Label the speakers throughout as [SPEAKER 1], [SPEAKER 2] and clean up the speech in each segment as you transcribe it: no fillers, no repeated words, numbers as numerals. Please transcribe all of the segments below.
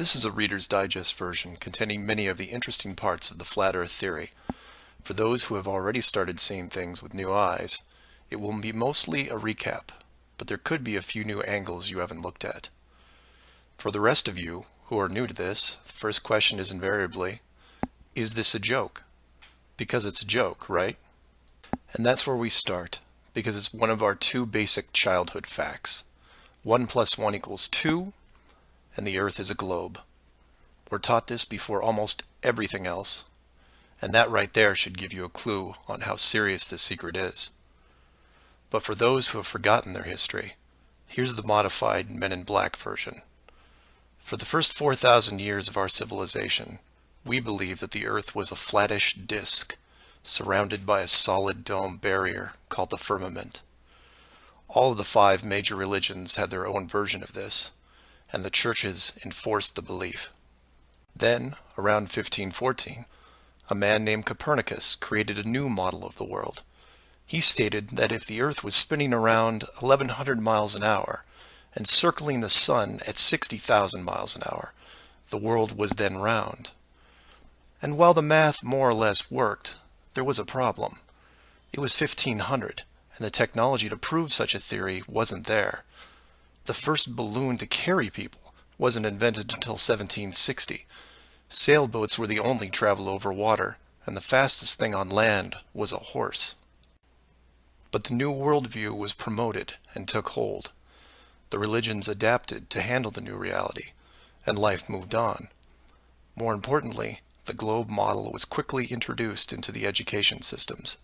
[SPEAKER 1] This is a Reader's Digest version containing many of the interesting parts of the Flat Earth theory. For those who have already started seeing things with new eyes, it will be mostly a recap, but there could be a few new angles you haven't looked at. For the rest of you who are new to this, the first question is invariably, is this a joke? Because it's a joke, right? And that's where we start, because it's one of our two basic childhood facts. 1 + 1 = 2, and the Earth is a globe. We're taught this before almost everything else, and that right there should give you a clue on how serious this secret is. But for those who have forgotten their history, here's the modified Men in Black version. For the first 4,000 years of our civilization, we believed that the Earth was a flattish disk, surrounded by a solid dome barrier called the firmament. All of the 5 major religions had their own version of this, and the churches enforced the belief. Then, around 1514, a man named Copernicus created a new model of the world. He stated that if the Earth was spinning around 1,100 miles an hour and circling the Sun at 60,000 miles an hour, the world was then round. And while the math more or less worked, there was a problem. It was 1500, and the technology to prove such a theory wasn't there. The first balloon to carry people wasn't invented until 1760. Sailboats were the only travel over water, and the fastest thing on land was a horse. But the new worldview was promoted and took hold. The religions adapted to handle the new reality, and life moved on. More importantly, the globe model was quickly introduced into the education systems.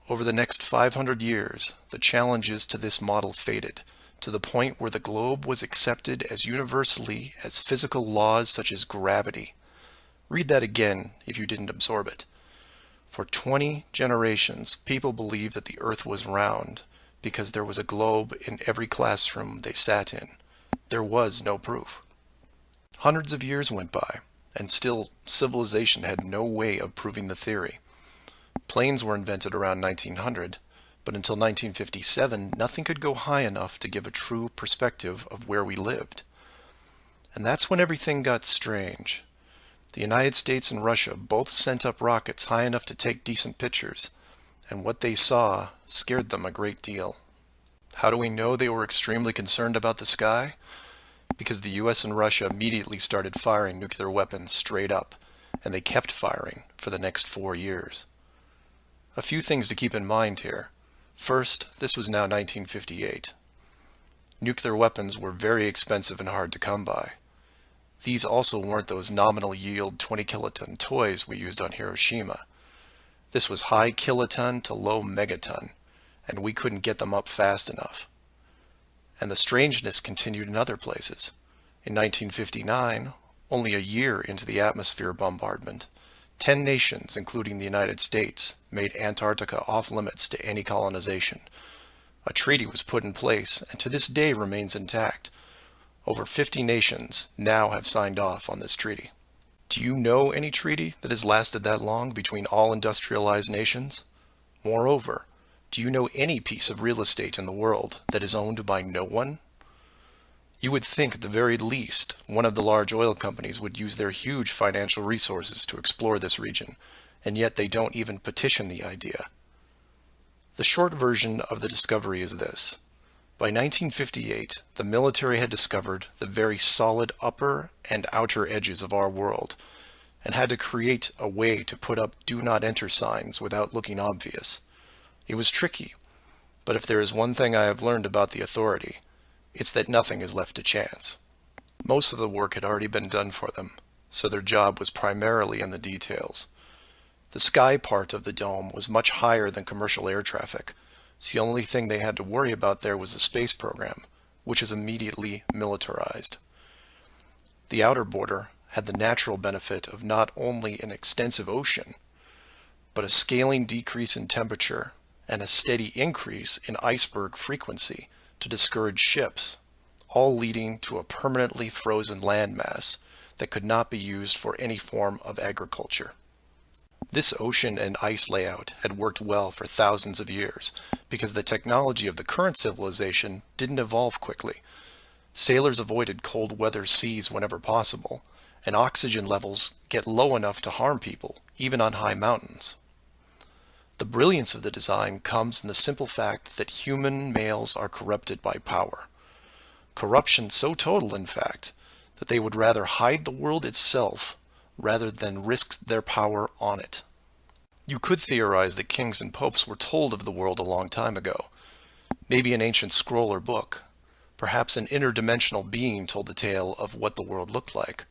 [SPEAKER 1] Over the next 500 years, the challenges to this model faded, to the point where the globe was accepted as universally as physical laws such as gravity. Read that again if you didn't absorb it. For 20 generations, people believed that the Earth was round because there was a globe in every classroom they sat in. There was no proof. Hundreds of years went by, and still civilization had no way of proving the theory. Planes were invented around 1900, but until 1957, nothing could go high enough to give a true perspective of where we lived. And that's when everything got strange. The United States and Russia both sent up rockets high enough to take decent pictures, and what they saw scared them a great deal. How do we know they were extremely concerned about the sky? Because the US and Russia immediately started firing nuclear weapons straight up, and they kept firing for the next 4 years. A few things to keep in mind here. First, this was now 1958. Nuclear weapons were very expensive and hard to come by. These also weren't those nominal yield 20 kiloton toys we used on Hiroshima. This was high kiloton to low megaton, and we couldn't get them up fast enough. And the strangeness continued in other places. In 1959, only a year into the atmosphere bombardment, 10 nations, including the United States, made Antarctica off-limits to any colonization. A treaty was put in place and to this day remains intact. Over 50 nations now have signed off on this treaty. Do you know any treaty that has lasted that long between all industrialized nations? Moreover, do you know any piece of real estate in the world that is owned by no one? You would think at the very least one of the large oil companies would use their huge financial resources to explore this region, and yet they don't even petition the idea. The short version of the discovery is this. By 1958, the military had discovered the very solid upper and outer edges of our world, and had to create a way to put up do not enter signs without looking obvious. It was tricky, but if there is one thing I have learned about the authority, it's that nothing is left to chance. Most of the work had already been done for them, so their job was primarily in the details. The sky part of the dome was much higher than commercial air traffic, so the only thing they had to worry about there was the space program, which is immediately militarized. The outer border had the natural benefit of not only an extensive ocean, but a scaling decrease in temperature and a steady increase in iceberg frequency to discourage ships, all leading to a permanently frozen landmass that could not be used for any form of agriculture. This ocean and ice layout had worked well for thousands of years because the technology of the current civilization didn't evolve quickly. Sailors avoided cold weather seas whenever possible, and oxygen levels get low enough to harm people, even on high mountains. The brilliance of the design comes in the simple fact that human males are corrupted by power. Corruption so total, in fact, that they would rather hide the world itself rather than risk their power on it. You could theorize that kings and popes were told of the world a long time ago. Maybe an ancient scroll or book. Perhaps an interdimensional being told the tale of what the world looked like.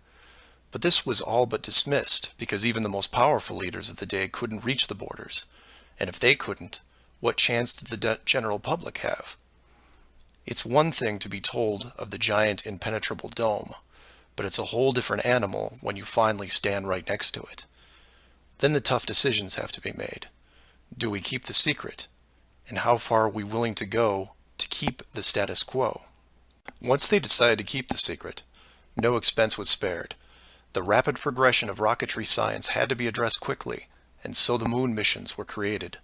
[SPEAKER 1] But this was all but dismissed, because even the most powerful leaders of the day couldn't reach the borders. And if they couldn't, what chance did the general public have? It's one thing to be told of the giant impenetrable dome, but it's a whole different animal when you finally stand right next to it. Then the tough decisions have to be made. Do we keep the secret? And how far are we willing to go to keep the status quo? Once they decided to keep the secret, no expense was spared. The rapid progression of rocketry science had to be addressed quickly, and so the moon missions were created.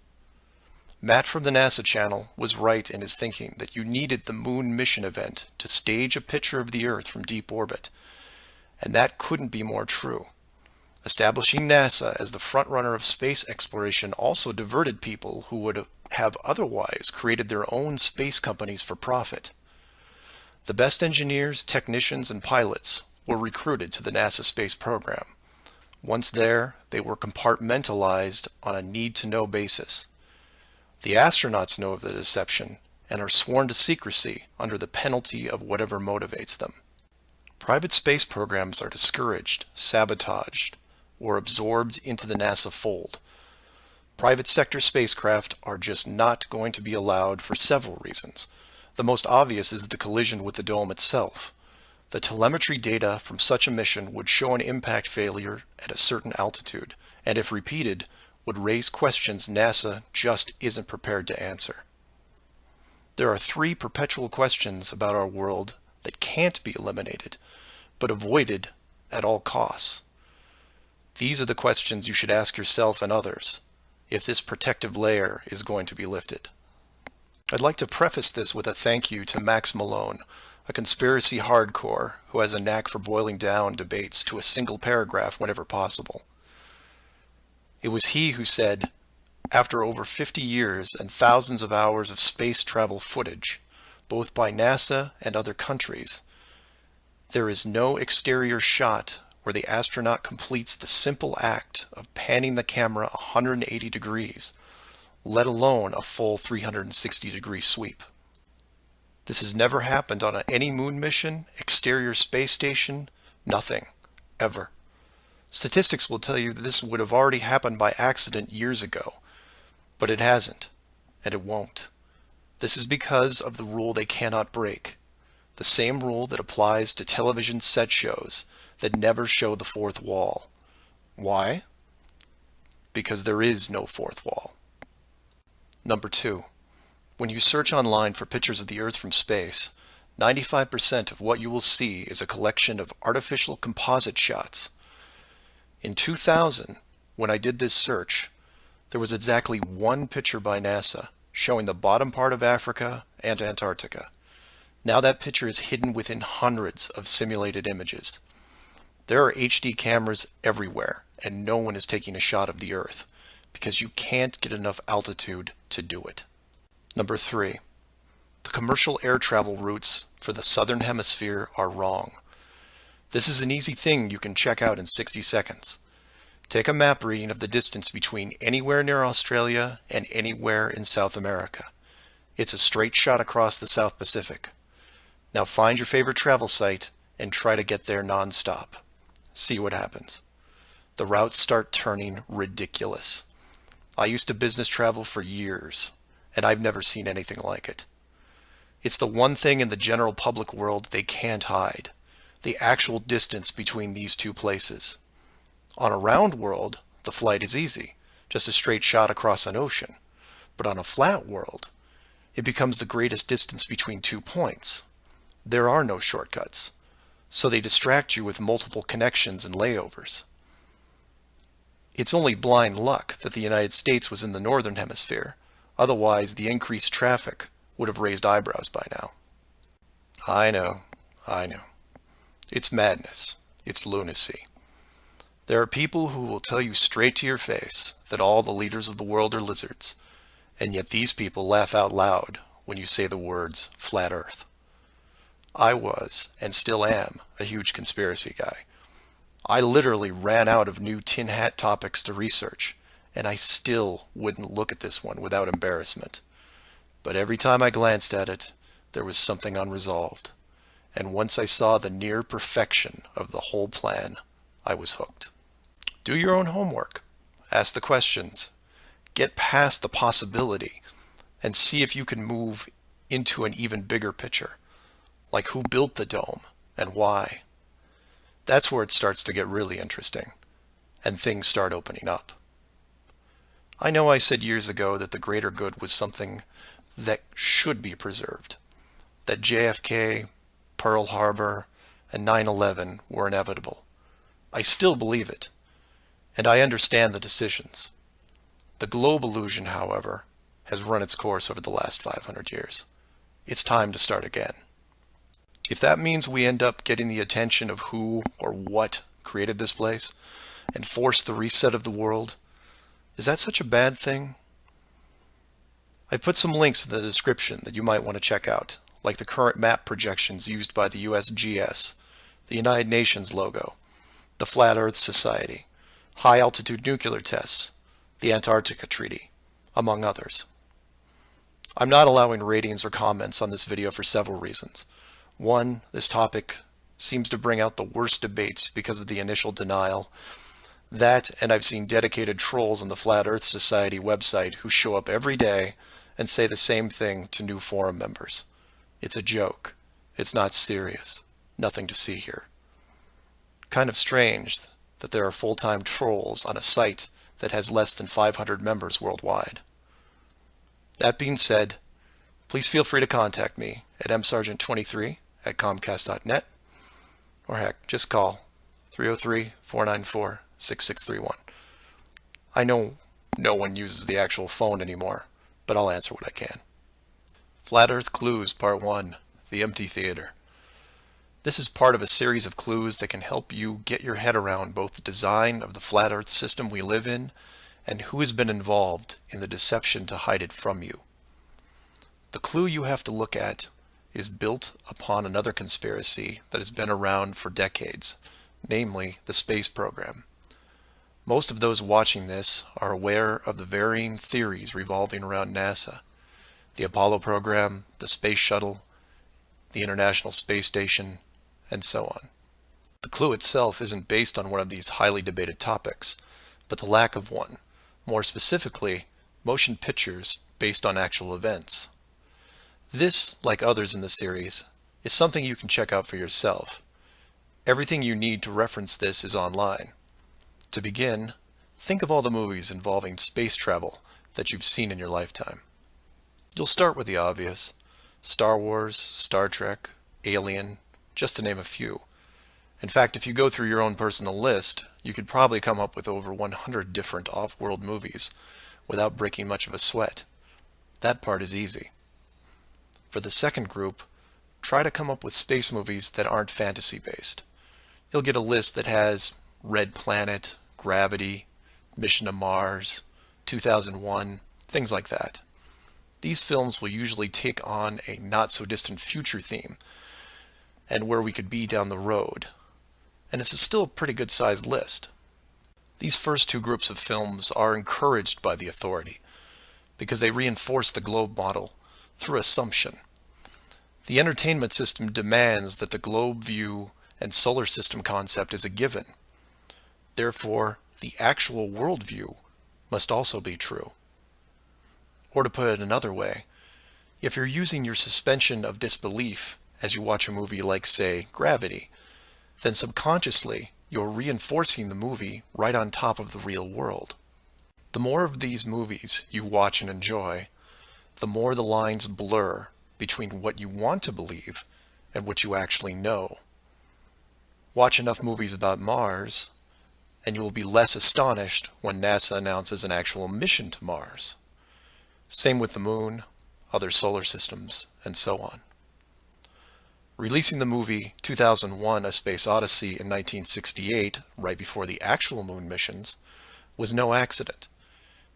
[SPEAKER 1] Matt from the NASA channel was right in his thinking that you needed the moon mission event to stage a picture of the Earth from deep orbit, and that couldn't be more true. Establishing NASA as the frontrunner of space exploration also diverted people who would have otherwise created their own space companies for profit. The best engineers, technicians, and pilots were recruited to the NASA space program. Once there, they were compartmentalized on a need-to-know basis. The astronauts know of the deception and are sworn to secrecy under the penalty of whatever motivates them. Private space programs are discouraged, sabotaged, or absorbed into the NASA fold. Private sector spacecraft are just not going to be allowed for several reasons. The most obvious is the collision with the dome itself. The telemetry data from such a mission would show an impact failure at a certain altitude, and if repeated, would raise questions NASA just isn't prepared to answer. There are 3 perpetual questions about our world that can't be eliminated, but avoided at all costs. These are the questions you should ask yourself and others if this protective layer is going to be lifted. I'd like to preface this with a thank you to Max Malone, a conspiracy hardcore who has a knack for boiling down debates to a single paragraph whenever possible. It was he who said, after over 50 years and thousands of hours of space travel footage, both by NASA and other countries, there is no exterior shot where the astronaut completes the simple act of panning the camera 180 degrees, let alone a full 360-degree sweep. This has never happened on any moon mission, exterior space station, nothing, ever. Statistics will tell you that this would have already happened by accident years ago, but it hasn't, and it won't. This is because of the rule they cannot break, the same rule that applies to television set shows that never show the fourth wall. Why? Because there is no fourth wall. Number 2. When you search online for pictures of the Earth from space, 95% of what you will see is a collection of artificial composite shots. In 2000, when I did this search, there was exactly 1 picture by NASA showing the bottom part of Africa and Antarctica. Now that picture is hidden within hundreds of simulated images. There are HD cameras everywhere, and no one is taking a shot of the Earth, because you can't get enough altitude to do it. Number 3. The commercial air travel routes for the southern hemisphere are wrong. This is an easy thing you can check out in 60 seconds. Take a map reading of the distance between anywhere near Australia and anywhere in South America. It's a straight shot across the South Pacific. Now find your favorite travel site and try to get there non-stop. See what happens. The routes start turning ridiculous. I used to business travel for years, and I've never seen anything like it. It's the one thing in the general public world they can't hide, the actual distance between these two places. On a round world, the flight is easy, just a straight shot across an ocean. But on a flat world, it becomes the greatest distance between 2 points. There are no shortcuts, so they distract you with multiple connections and layovers. It's only blind luck that the United States was in the northern hemisphere. Otherwise, the increased traffic would have raised eyebrows by now. I know, I know. It's madness. It's lunacy. There are people who will tell you straight to your face that all the leaders of the world are lizards, and yet these people laugh out loud when you say the words flat earth. I was, and still am, a huge conspiracy guy. I literally ran out of new tin hat topics to research, and I still wouldn't look at this one without embarrassment. But every time I glanced at it, there was something unresolved. And once I saw the near perfection of the whole plan, I was hooked. Do your own homework. Ask the questions. Get past the possibility and see if you can move into an even bigger picture. Like who built the dome and why. That's where it starts to get really interesting and things start opening up. I know I said years ago that the greater good was something that should be preserved, that JFK, Pearl Harbor, and 9/11 were inevitable. I still believe it, and I understand the decisions. The globe illusion, however, has run its course over the last 500 years. It's time to start again. If that means we end up getting the attention of who or what created this place and force the reset of the world, is that such a bad thing? I've put some links in the description that you might want to check out, like the current map projections used by the USGS, the United Nations logo, the Flat Earth Society, high-altitude nuclear tests, the Antarctica Treaty, among others. I'm not allowing ratings or comments on this video for several reasons. One, this topic seems to bring out the worst debates because of the initial denial. That, and I've seen dedicated trolls on the Flat Earth Society website who show up every day and say the same thing to new forum members. It's a joke. It's not serious. Nothing to see here. Kind of strange that there are full-time trolls on a site that has less than 500 members worldwide. That being said, please feel free to contact me at msargent23@comcast.net, or heck, just call 303-494-6631. I know no one uses the actual phone anymore, but I'll answer what I can. Flat Earth Clues Part 1, The Empty Theater. This is part of a series of clues that can help you get your head around both the design of the flat Earth system we live in and who has been involved in the deception to hide it from you. The clue you have to look at is built upon another conspiracy that has been around for decades, namely the space program. Most of those watching this are aware of the varying theories revolving around NASA, the Apollo program, the space shuttle, the International Space Station, and so on. The clue itself isn't based on one of these highly debated topics, but the lack of one, more specifically, motion pictures based on actual events. This, like others in the series, is something you can check out for yourself. Everything you need to reference this is online. To begin, think of all the movies involving space travel that you've seen in your lifetime. You'll start with the obvious: Star Wars, Star Trek, Alien, just to name a few. In fact, if you go through your own personal list, you could probably come up with over 100 different off-world movies without breaking much of a sweat. That part is easy. For the second group, try to come up with space movies that aren't fantasy-based. You'll get a list that has Red Planet, Gravity, Mission to Mars, 2001, things like that. These films will usually take on a not-so-distant future theme, and where we could be down the road. And it's still a pretty good-sized list. These first two groups of films are encouraged by the authority, because they reinforce the globe model through assumption. The entertainment system demands that the globe view and solar system concept is a given. Therefore, the actual worldview must also be true. Or to put it another way, if you're using your suspension of disbelief as you watch a movie like, say, Gravity, then subconsciously you're reinforcing the movie right on top of the real world. The more of these movies you watch and enjoy, the more the lines blur between what you want to believe and what you actually know. Watch enough movies about Mars, and you will be less astonished when NASA announces an actual mission to Mars. Same with the Moon, other solar systems, and so on. Releasing the movie 2001: A Space Odyssey in 1968, right before the actual moon missions, was no accident.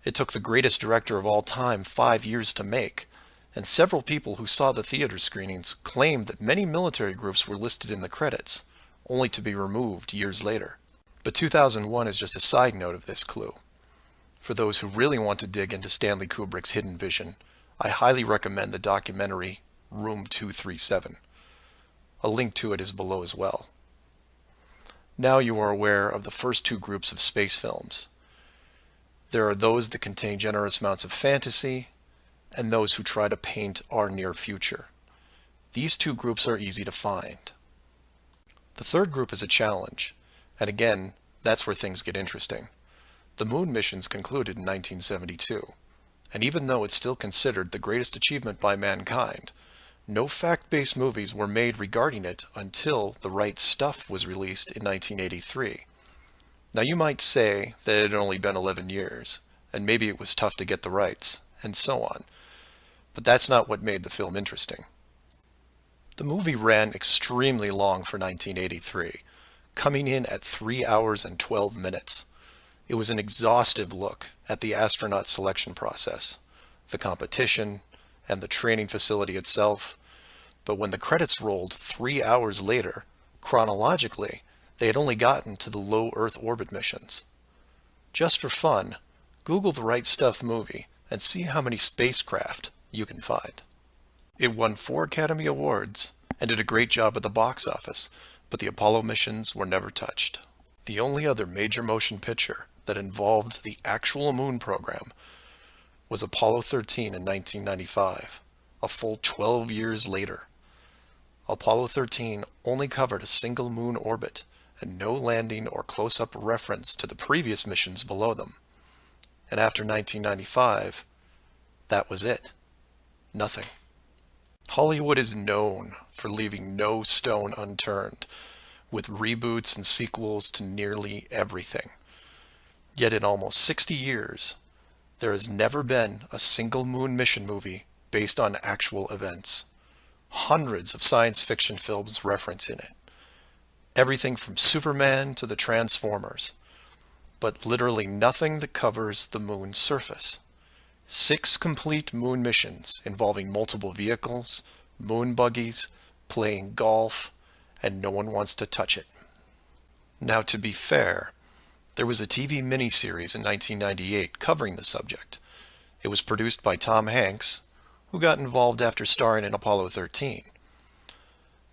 [SPEAKER 1] It took the greatest director of all time 5 years to make, and several people who saw the theater screenings claimed that many military groups were listed in the credits, only to be removed years later. But 2001 is just a side note of this clue. For those who really want to dig into Stanley Kubrick's hidden vision, I highly recommend the documentary Room 237. A link to it is below as well. Now you are aware of the first two groups of space films. There are those that contain generous amounts of fantasy, and those who try to paint our near future. These two groups are easy to find. The third group is a challenge, and again, that's where things get interesting. The moon missions concluded in 1972, and even though it's still considered the greatest achievement by mankind, no fact-based movies were made regarding it until The Right Stuff was released in 1983. Now you might say that it had only been 11 years, and maybe it was tough to get the rights, and so on. But that's not what made the film interesting. The movie ran extremely long for 1983, coming in at 3 hours and 12 minutes. It was an exhaustive look at the astronaut selection process, the competition, and the training facility itself. But when the credits rolled 3 hours later, chronologically, they had only gotten to the low Earth orbit missions. Just for fun, Google The Right Stuff movie and see how many spacecraft you can find. It won 4 Academy Awards and did a great job at the box office, but the Apollo missions were never touched. The only other major motion picture that involved the actual moon program was Apollo 13 in 1995, a full 12 years later. Apollo 13 only covered a single moon orbit and no landing or close-up reference to the previous missions below them. And after 1995, that was it. Nothing. Hollywood is known for leaving no stone unturned, with reboots and sequels to nearly everything. Yet in almost 60 years, there has never been a single moon mission movie based on actual events. Hundreds of science fiction films reference in it. Everything from Superman to the Transformers. But literally nothing that covers the moon's surface. 6 complete moon missions involving multiple vehicles, moon buggies, playing golf, and no one wants to touch it. Now, to be fair, there was a TV miniseries in 1998 covering the subject. It was produced by Tom Hanks, who got involved after starring in Apollo 13.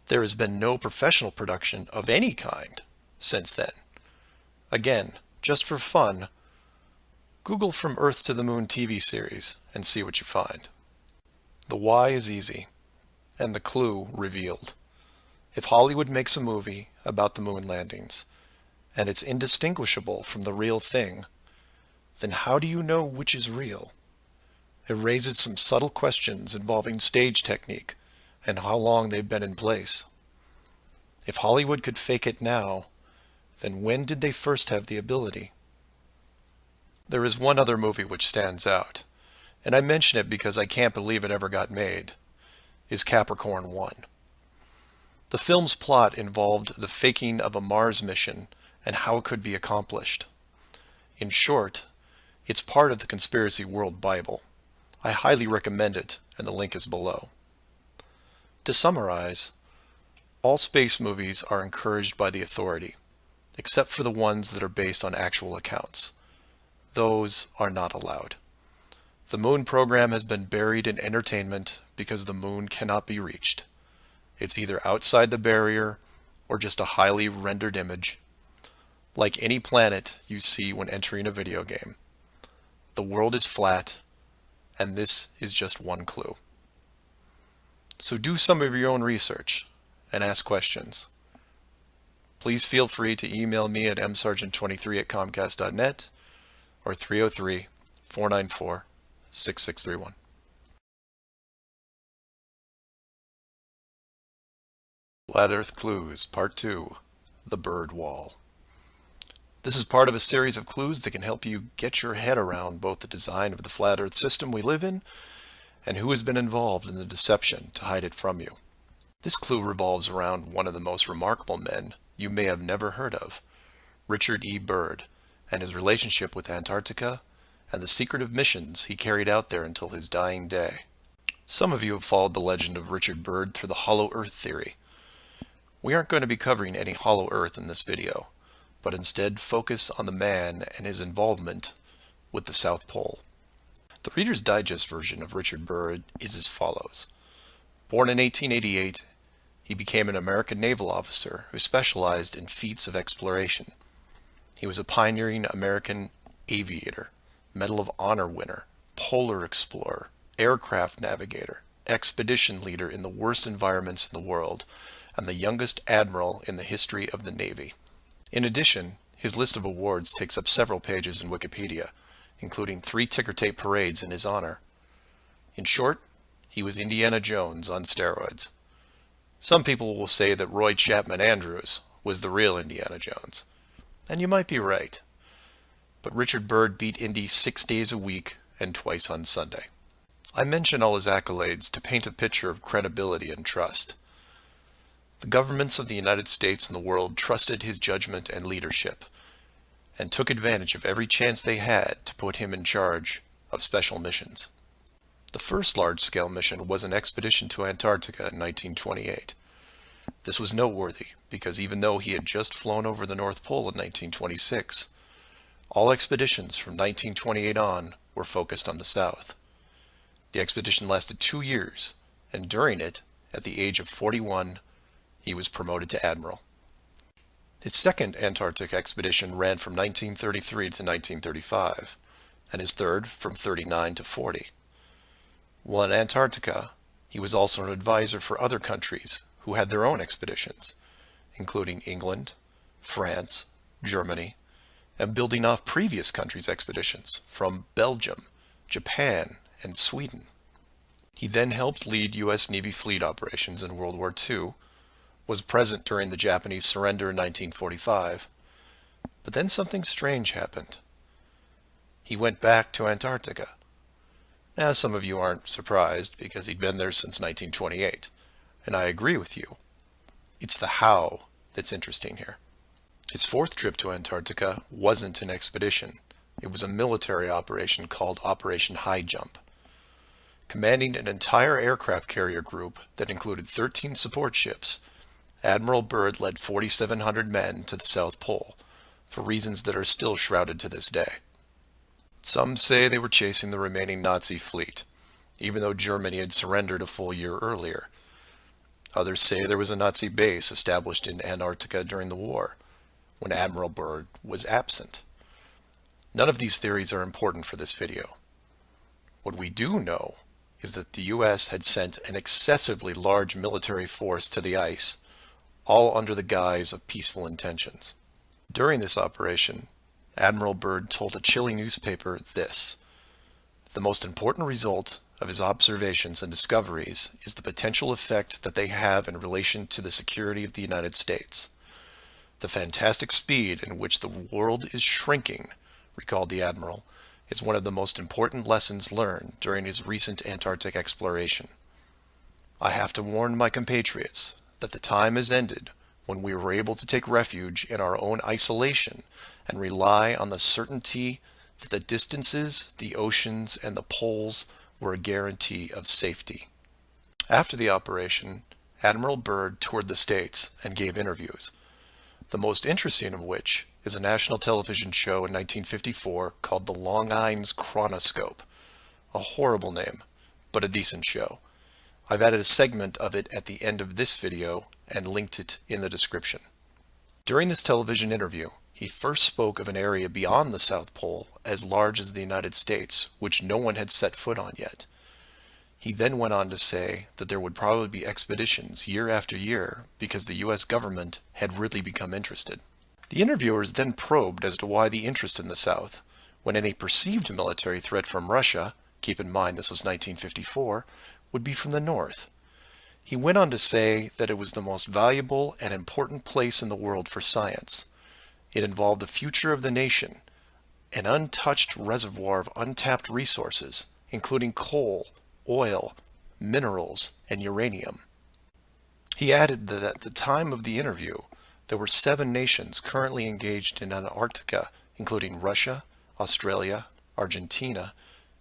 [SPEAKER 1] There has been no professional production of any kind since then. Again, just for fun, Google From Earth to the Moon TV series and see what you find. The why is easy, and the clue revealed. If Hollywood makes a movie about the moon landings, and it's indistinguishable from the real thing, then how do you know which is real? It raises some subtle questions involving stage technique and how long they've been in place. If Hollywood could fake it now, then when did they first have the ability? There is one other movie which stands out, and I mention it because I can't believe it ever got made, is Capricorn 1. The film's plot involved the faking of a Mars mission and how it could be accomplished. In short, it's part of the Conspiracy World Bible. I highly recommend it, and the link is below. To summarize, all space movies are encouraged by the authority, except for the ones that are based on actual accounts. Those are not allowed. The moon program has been buried in entertainment because the moon cannot be reached. It's either outside the barrier or just a highly rendered image, like any planet you see when entering a video game. The world is flat, and this is just one clue. So do some of your own research and ask questions. Please feel free to email me at msargent23@comcast.net or 303-494-6631. Flat Earth Clues, Part 2, The Bird Wall. This is part of a series of clues that can help you get your head around both the design of the flat Earth system we live in and who has been involved in the deception to hide it from you. This clue revolves around one of the most remarkable men you may have never heard of, Richard E. Byrd, and his relationship with Antarctica and the secretive missions he carried out there until his dying day. Some of you have followed the legend of Richard Byrd through the hollow earth theory. We aren't going to be covering any hollow earth in this video, but instead focus on the man and his involvement with the South Pole. The Reader's Digest version of Richard Byrd is as follows. Born in 1888, he became an American naval officer who specialized in feats of exploration. He was a pioneering American aviator, Medal of Honor winner, polar explorer, aircraft navigator, expedition leader in the worst environments in the world, and the youngest admiral in the history of the Navy. In addition, his list of awards takes up several pages in Wikipedia, including 3 ticker tape parades in his honor. In short, he was Indiana Jones on steroids. Some people will say that Roy Chapman Andrews was the real Indiana Jones. And you might be right. But Richard Byrd beat Indy 6 days a week and twice on Sunday. I mention all his accolades to paint a picture of credibility and trust. The governments of the United States and the world trusted his judgment and leadership, and took advantage of every chance they had to put him in charge of special missions. The first large-scale mission was an expedition to Antarctica in 1928. This was noteworthy because even though he had just flown over the North Pole in 1926, all expeditions from 1928 on were focused on the South. The expedition lasted 2 years, and during it, at the age of 41, he was promoted to admiral. His second Antarctic expedition ran from 1933 to 1935, and his third from 39 to 40. While in Antarctica, he was also an advisor for other countries who had their own expeditions, including England, France, Germany, and building off previous countries' expeditions from Belgium, Japan, and Sweden. He then helped lead U.S. Navy fleet operations in World War II, was present during the Japanese surrender in 1945, but then something strange happened. He went back to Antarctica. Now, some of you aren't surprised because he'd been there since 1928, and I agree with you. It's the how that's interesting here. His fourth trip to Antarctica wasn't an expedition. It was a military operation called Operation High Jump. Commanding an entire aircraft carrier group that included 13 support ships, Admiral Byrd led 4,700 men to the South Pole, for reasons that are still shrouded to this day. Some say they were chasing the remaining Nazi fleet, even though Germany had surrendered a full year earlier. Others say there was a Nazi base established in Antarctica during the war, when Admiral Byrd was absent. None of these theories are important for this video. What we do know is that the U.S. had sent an excessively large military force to the ice, all under the guise of peaceful intentions. During this operation, Admiral Byrd told a Chile newspaper this: "The most important result of his observations and discoveries is the potential effect that they have in relation to the security of the United States. The fantastic speed in which the world is shrinking," recalled the Admiral, "is one of the most important lessons learned during his recent Antarctic exploration. I have to warn my compatriots that the time has ended when we were able to take refuge in our own isolation and rely on the certainty that the distances, the oceans, and the poles were a guarantee of safety." After the operation, Admiral Byrd toured the States and gave interviews, the most interesting of which is a national television show in 1954 called The Long Island's Chronoscope. A horrible name, but a decent show. I've added a segment of it at the end of this video and linked it in the description. During this television interview, he first spoke of an area beyond the South Pole as large as the United States, which no one had set foot on yet. He then went on to say that there would probably be expeditions year after year because the U.S. government had really become interested. The interviewers then probed as to why the interest in the South, when any perceived military threat from Russia, keep in mind this was 1954, would be from the North. He went on to say that it was the most valuable and important place in the world for science. It involved the future of the nation, an untouched reservoir of untapped resources, including coal, oil, minerals, and uranium. He added that at the time of the interview, there were 7 nations currently engaged in Antarctica, including Russia, Australia, Argentina,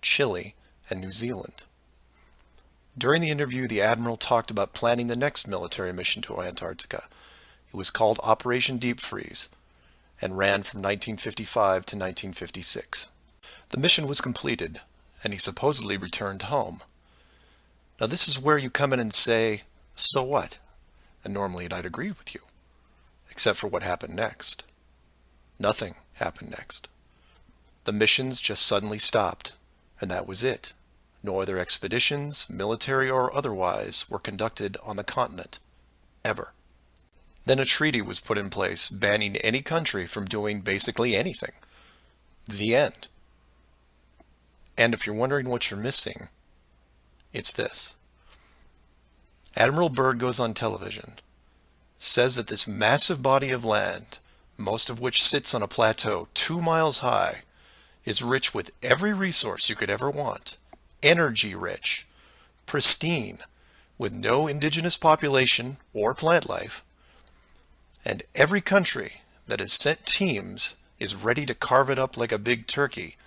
[SPEAKER 1] Chile, and New Zealand. During the interview, the Admiral talked about planning the next military mission to Antarctica. It was called Operation Deep Freeze and ran from 1955 to 1956. The mission was completed, and he supposedly returned home. Now this is where you come in and say, so what? And normally I'd agree with you, except for what happened next. Nothing happened next. The missions just suddenly stopped, and that was it. No other expeditions, military or otherwise, were conducted on the continent, ever. Then a treaty was put in place banning any country from doing basically anything. The end. And if you're wondering what you're missing, it's this. Admiral Byrd goes on television, says that this massive body of land, most of which sits on a plateau 2 miles high, is rich with every resource you could ever want, energy rich, pristine, with no indigenous population or plant life, and every country that has sent teams is ready to carve it up like a big turkey.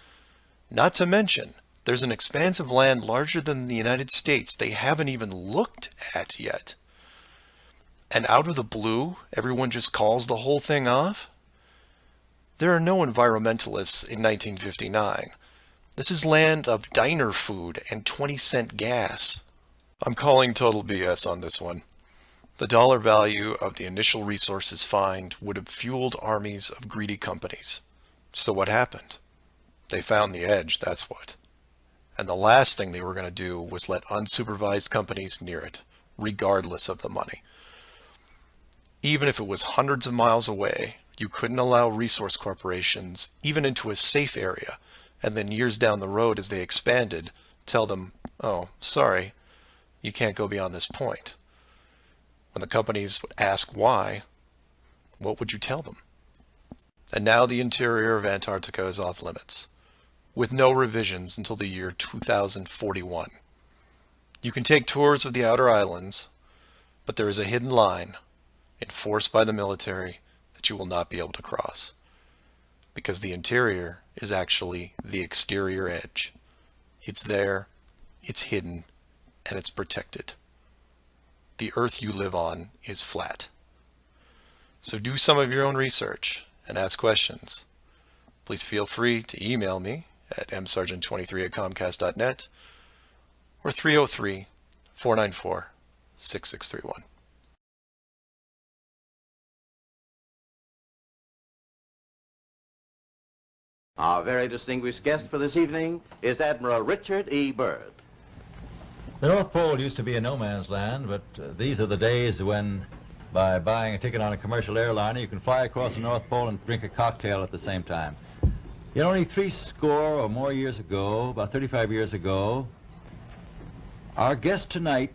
[SPEAKER 1] Not to mention, there's an expanse of land larger than the United States they haven't even looked at yet. And out of the blue, everyone just calls the whole thing off? There are no environmentalists in 1959. This is land of diner food and 20-cent gas. I'm calling total BS on this one. The dollar value of the initial resources find would have fueled armies of greedy companies. So what happened? They found the edge, that's what. And the last thing they were going to do was let unsupervised companies near it, regardless of the money. Even if it was hundreds of miles away, you couldn't allow resource corporations even into a safe area, and then years down the road as they expanded, tell them, oh, sorry, you can't go beyond this point. When the companies would ask why, what would you tell them? And now the interior of Antarctica is off limits, with no revisions until the year 2041. You can take tours of the outer islands, but there is a hidden line enforced by the military that you will not be able to cross, because the interior is actually the exterior edge. It's there, it's hidden, and it's protected. The Earth you live on is flat. So do some of your own research and ask questions. Please feel free to email me at msargent23@comcast.net or 303-494-6631.
[SPEAKER 2] Our very distinguished guest for this evening is Admiral Richard E. Byrd.
[SPEAKER 3] The North Pole used to be a no man's land, but these are the days when, by buying a ticket on a commercial airliner, you can fly across the North Pole and drink a cocktail at the same time. Yet only 60 or more years ago, about 35 years ago, our guest tonight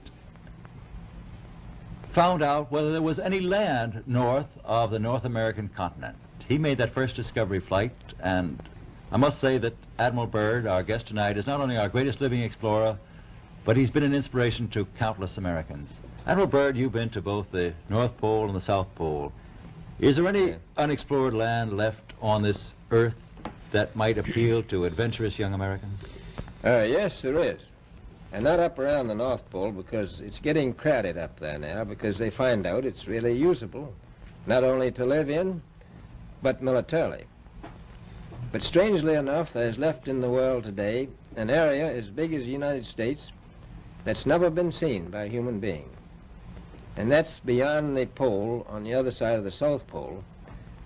[SPEAKER 3] found out whether there was any land north of the North American continent. He made that first discovery flight, and I must say that Admiral Byrd, our guest tonight, is not only our greatest living explorer, but he's been an inspiration to countless Americans. Admiral Byrd, you've been to both the North Pole and the South Pole. Is there any unexplored land left on this earth that might appeal to adventurous young Americans?
[SPEAKER 4] Yes, there is. And not up around the North Pole, because it's getting crowded up there now, because they find out it's really usable, not only to live in, but militarily. But strangely enough, there's left in the world today an area as big as the United States that's never been seen by a human being. And that's beyond the pole on the other side of the South Pole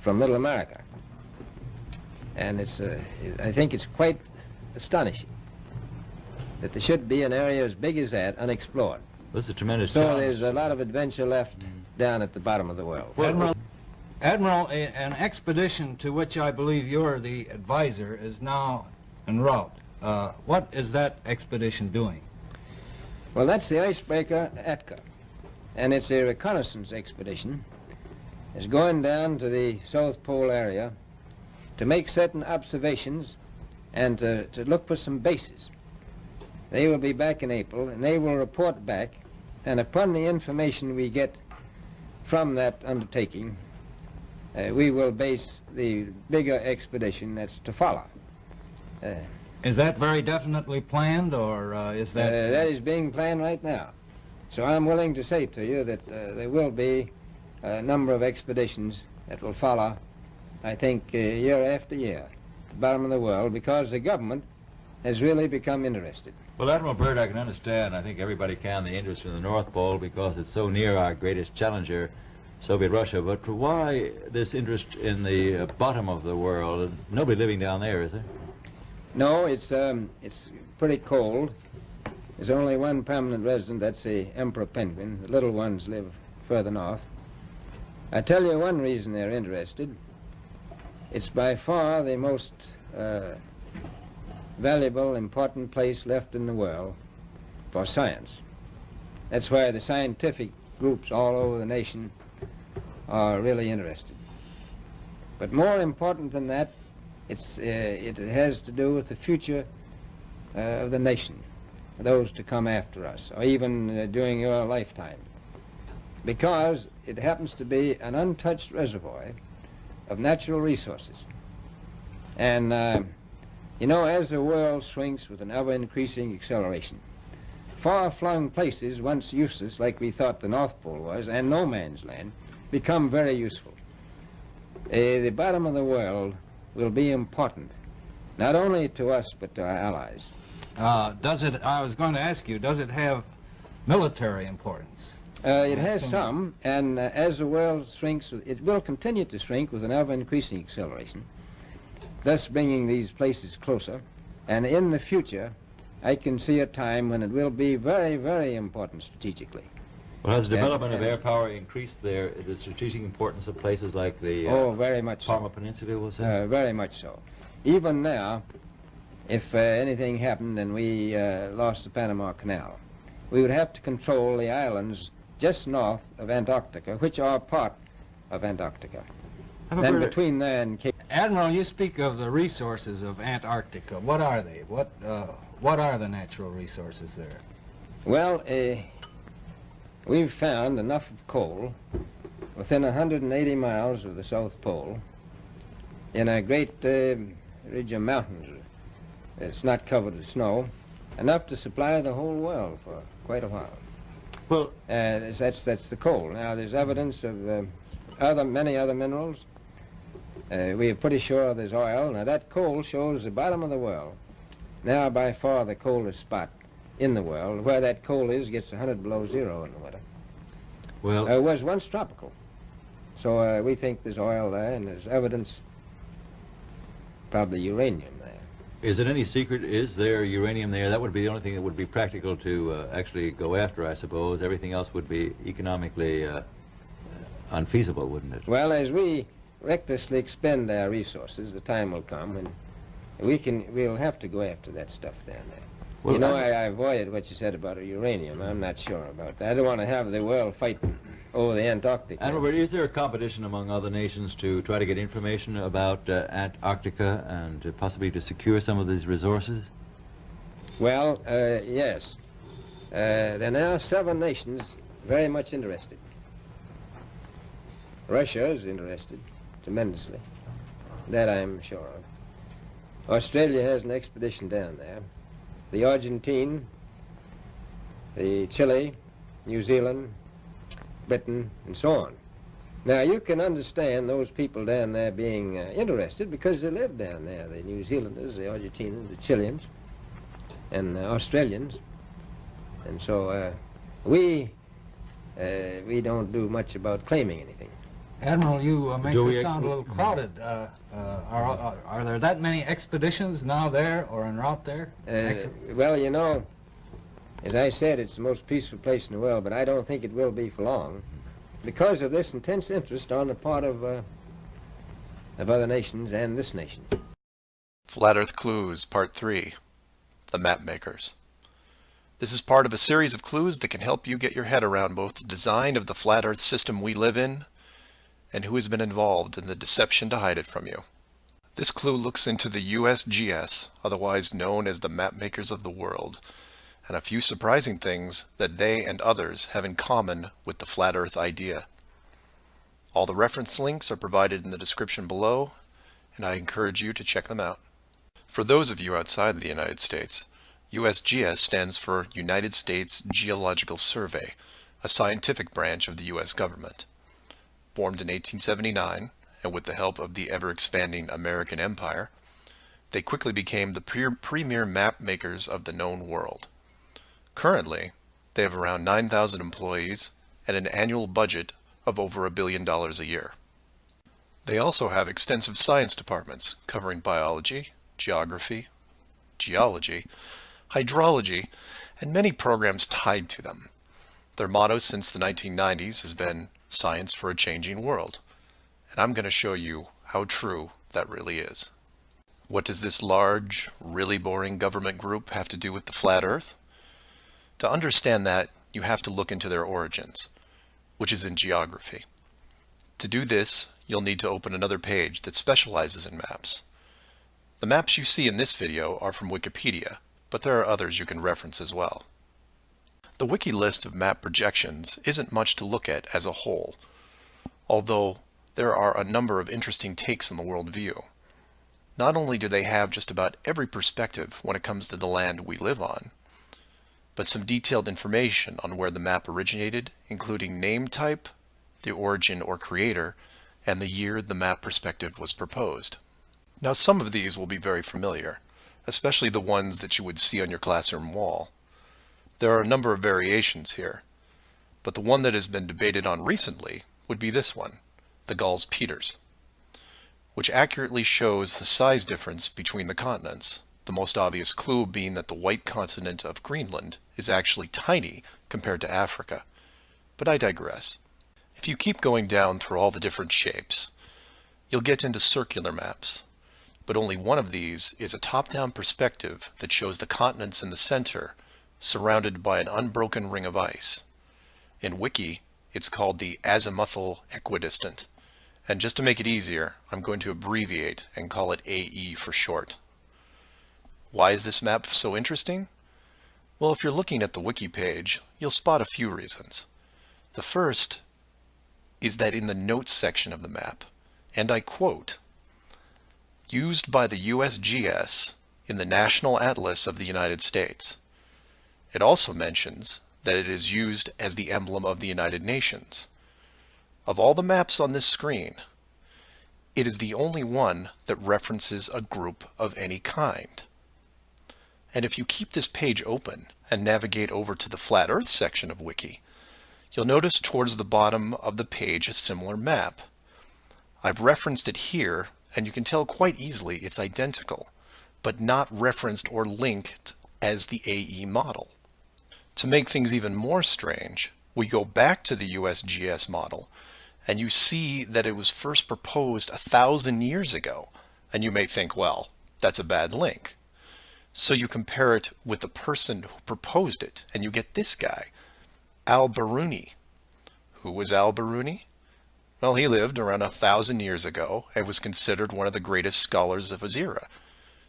[SPEAKER 4] from Middle America. And I think it's quite astonishing that there should be an area as big as that unexplored.
[SPEAKER 3] This is a tremendous
[SPEAKER 4] So
[SPEAKER 3] challenge.
[SPEAKER 4] there's a lot of adventure left down at the bottom of the world.
[SPEAKER 5] Admiral, an expedition to which I believe you're the advisor is now en route. What is that expedition doing?
[SPEAKER 4] Well, that's the icebreaker Atka, and it's a reconnaissance expedition. It's going down to the South Pole area to make certain observations and to look for some bases. They will be back in April, and they will report back and upon the information we get from that undertaking, we will base the bigger expedition that's to follow.
[SPEAKER 5] Is that very definitely planned, or is that...
[SPEAKER 4] that is being planned right now. So I'm willing to say to you that there will be a number of expeditions that will follow, I think, year after year, at the bottom of the world, because the government has really become interested.
[SPEAKER 3] Well, Admiral Byrd, I can understand, I think everybody can, the interest in the North Pole because it's so near our greatest challenger, Soviet Russia, but why this interest in the bottom of the world? Nobody living down there, is there?
[SPEAKER 4] No, it's pretty cold. There's only one permanent resident, that's the emperor penguin. The little ones live further north. I tell you one reason they're interested. It's by far the most valuable, important place left in the world for science. That's why the scientific groups all over the nation are really interested. But more important than that, it has to do with the future of the nation, those to come after us, or even during your lifetime, because it happens to be an untouched reservoir of natural resources. And, you know, as the world shrinks with an ever-increasing acceleration, far-flung places, once useless, like we thought the North Pole was, and no man's land, become very useful. The bottom of the world will be important, not only to us, but to our allies.
[SPEAKER 5] I was going to ask you, does it have military importance?
[SPEAKER 4] It has some, and as the world shrinks, it will continue to shrink with an ever-increasing acceleration, thus bringing these places closer. And in the future, I can see a time when it will be very, very important strategically.
[SPEAKER 3] Well, has the development of air power increased the strategic importance of places like the
[SPEAKER 4] very much
[SPEAKER 3] Palmer
[SPEAKER 4] so.
[SPEAKER 3] Peninsula, we'll say?
[SPEAKER 4] Very much so. Even now, if anything happened and we lost the Panama Canal, we would have to control the islands just north of Antarctica, which are part of Antarctica. Then between there and Cape...
[SPEAKER 5] Admiral, you speak of the resources of Antarctica. What are they? What are the natural resources there?
[SPEAKER 4] Well, we've found enough of coal within 180 miles of the South Pole in a great ridge of mountains. It's not covered with snow, enough to supply the whole world for quite a while.
[SPEAKER 3] Well,
[SPEAKER 4] that's the coal. Now, there's evidence of many other minerals. We are pretty sure there's oil. Now, that coal shows the bottom of the world. Now, by far the coldest spot in the world. Where that coal is gets 100 below zero in the winter.
[SPEAKER 3] Well,
[SPEAKER 4] it was once tropical. So we think there's oil there, and there's evidence, probably uranium there.
[SPEAKER 3] is it any secret, is there uranium there? That would be the only thing that would be practical to actually go after, I suppose. Everything else would be economically unfeasible, wouldn't it?
[SPEAKER 4] Well, as we recklessly expend our resources, the time will come when we'll have to go after that stuff down there. Well, you know, I avoided what you said about uranium. I'm not sure about that. I don't want to have the world fight over the Antarctic.
[SPEAKER 3] And Robert, is there a competition among other nations to try to get information about Antarctica and possibly to secure some of these resources?
[SPEAKER 4] Well, yes. There are now 7 nations very much interested. Russia is interested tremendously. That I'm sure of. Australia has an expedition down there. The Argentine, the Chile, New Zealand, Britain, and so on. Now, you can understand those people down there being interested because they live down there, the New Zealanders, the Argentinians, the Chileans, and Australians. And so we don't do much about claiming anything.
[SPEAKER 5] Admiral, you make this sound a little crowded. Are there that many expeditions now there or en route there?
[SPEAKER 4] Well, you know, as I said, it's the most peaceful place in the world, but I don't think it will be for long because of this intense interest on the part of other nations and this nation.
[SPEAKER 1] Flat Earth Clues, Part 3, The Map Makers. This is part of a series of clues that can help you get your head around both the design of the flat Earth system we live in and who has been involved in the deception to hide it from you. This clue looks into the USGS, otherwise known as the Map Makers of the World, and a few surprising things that they and others have in common with the flat Earth idea. All the reference links are provided in the description below, and I encourage you to check them out. For those of you outside the United States, USGS stands for United States Geological Survey, a scientific branch of the U.S. government. Formed in 1879, and with the help of the ever-expanding American Empire, they quickly became the premier map makers of the known world. Currently, they have around 9,000 employees and an annual budget of over $1 billion a year. They also have extensive science departments covering biology, geography, geology, hydrology, and many programs tied to them. Their motto since the 1990s has been "Science for a Changing World," and I'm going to show you how true that really is. What does this large, really boring government group have to do with the flat Earth? To understand that, you have to look into their origins, which is in geography. To do this, you'll need to open another page that specializes in maps. The maps you see in this video are from Wikipedia, but there are others you can reference as well. The wiki list of map projections isn't much to look at as a whole, although there are a number of interesting takes on the world view. Not only do they have just about every perspective when it comes to the land we live on, but some detailed information on where the map originated, including name type, the origin or creator, and the year the map perspective was proposed. Now, some of these will be very familiar, especially the ones that you would see on your classroom wall. There are a number of variations here, but the one that has been debated on recently would be this one, the Gauls-Peters, which accurately shows the size difference between the continents, the most obvious clue being that the white continent of Greenland is actually tiny compared to Africa. But I digress. If you keep going down through all the different shapes, you'll get into circular maps, but only one of these is a top-down perspective that shows the continents in the center, surrounded by an unbroken ring of ice. In Wiki, it's called the azimuthal equidistant, and just to make it easier, I'm going to abbreviate and call it AE for short. Why is this map so interesting? Well, if you're looking at the Wiki page, you'll spot a few reasons. The first is that in the notes section of the map, and I quote, "Used by the USGS in the National Atlas of the United States." It also mentions that it is used as the emblem of the United Nations. Of all the maps on this screen, it is the only one that references a group of any kind. And if you keep this page open and navigate over to the Flat Earth section of Wiki, you'll notice towards the bottom of the page a similar map. I've referenced it here, and you can tell quite easily it's identical, but not referenced or linked as the AE model. To make things even more strange, we go back to the USGS model, and you see that it was first proposed 1,000 years ago, and you may think, well, that's a bad link. So you compare it with the person who proposed it, and you get this guy, Al-Biruni. Who was Al-Biruni? Well, he lived around 1,000 years ago and was considered one of the greatest scholars of his era,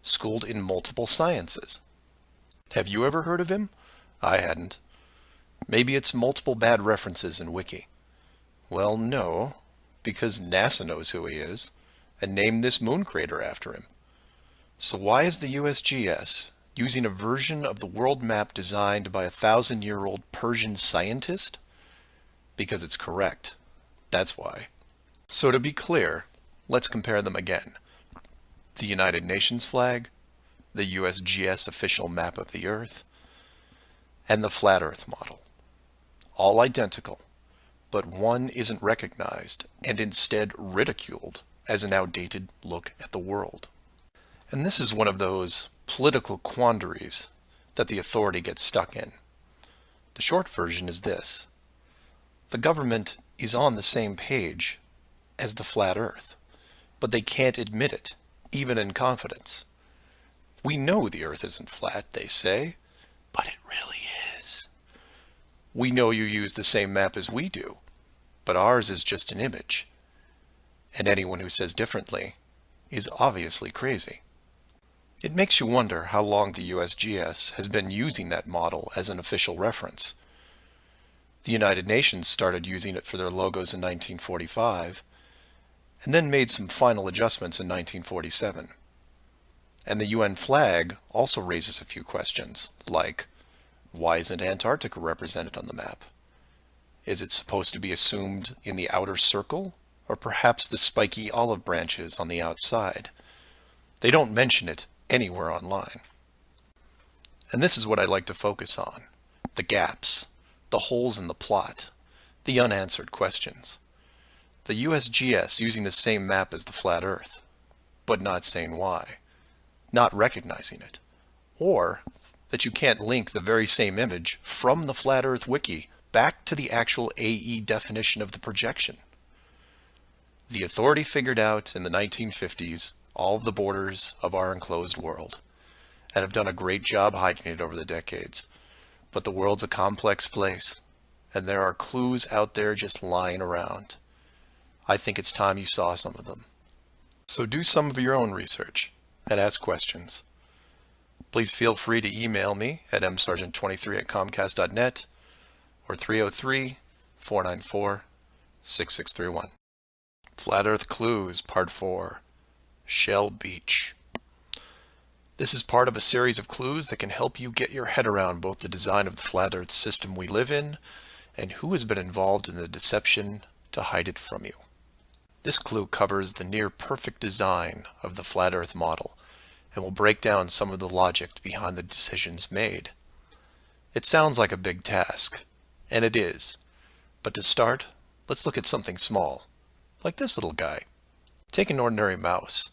[SPEAKER 1] schooled in multiple sciences. Have you ever heard of him? I hadn't. Maybe it's multiple bad references in Wiki. Well, no, because NASA knows who he is and named this moon crater after him. So why is the USGS using a version of the world map designed by a 1,000-year-old Persian scientist? Because it's correct. That's why. So to be clear, let's compare them again. The United Nations flag, the USGS official map of the Earth, and the Flat Earth model. All identical, but one isn't recognized and instead ridiculed as an outdated look at the world. And this is one of those political quandaries that the authority gets stuck in. The short version is this. The government is on the same page as the flat Earth, but they can't admit it, even in confidence. We know the Earth isn't flat, they say, but it really is. We know you use the same map as we do, but ours is just an image. And anyone who says differently is obviously crazy. It makes you wonder how long the USGS has been using that model as an official reference. The United Nations started using it for their logos in 1945, and then made some final adjustments in 1947. And the UN flag also raises a few questions, like, why isn't Antarctica represented on the map? Is it supposed to be assumed in the outer circle, or perhaps the spiky olive branches on the outside? They don't mention it anywhere online. And this is what I like to focus on: the gaps, the holes in the plot, the unanswered questions. The USGS using the same map as the flat Earth, but not saying why, not recognizing it, or that you can't link the very same image from the Flat Earth Wiki back to the actual AE definition of the projection. The authority figured out in the 1950s all of the borders of our enclosed world, and have done a great job hiding it over the decades. But the world's a complex place, and there are clues out there just lying around. I think it's time you saw some of them. So do some of your own research and ask questions. Please feel free to email me at msargent23@comcast.net or 303-494-6631. Flat Earth Clues, Part 4, Shell Beach. This is part of a series of clues that can help you get your head around both the design of the flat Earth system we live in and who has been involved in the deception to hide it from you. This clue covers the near-perfect design of the flat Earth model and will break down some of the logic behind the decisions made. It sounds like a big task, and it is, but to start, let's look at something small, like this little guy. Take an ordinary mouse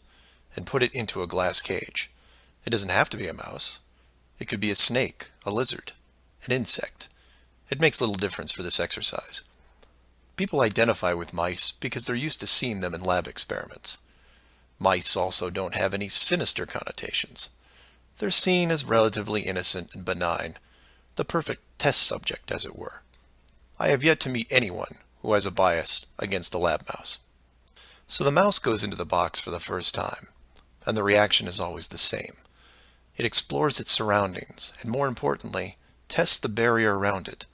[SPEAKER 1] and put it into a glass cage. It doesn't have to be a mouse. It could be a snake, a lizard, an insect. It makes little difference for this exercise. People identify with mice because they're used to seeing them in lab experiments. Mice also don't have any sinister connotations. They're seen as relatively innocent and benign, the perfect test subject, as it were. I have yet to meet anyone who has a bias against the lab mouse. So the mouse goes into the box for the first time, and the reaction is always the same. It explores its surroundings, and more importantly, tests the barrier around it,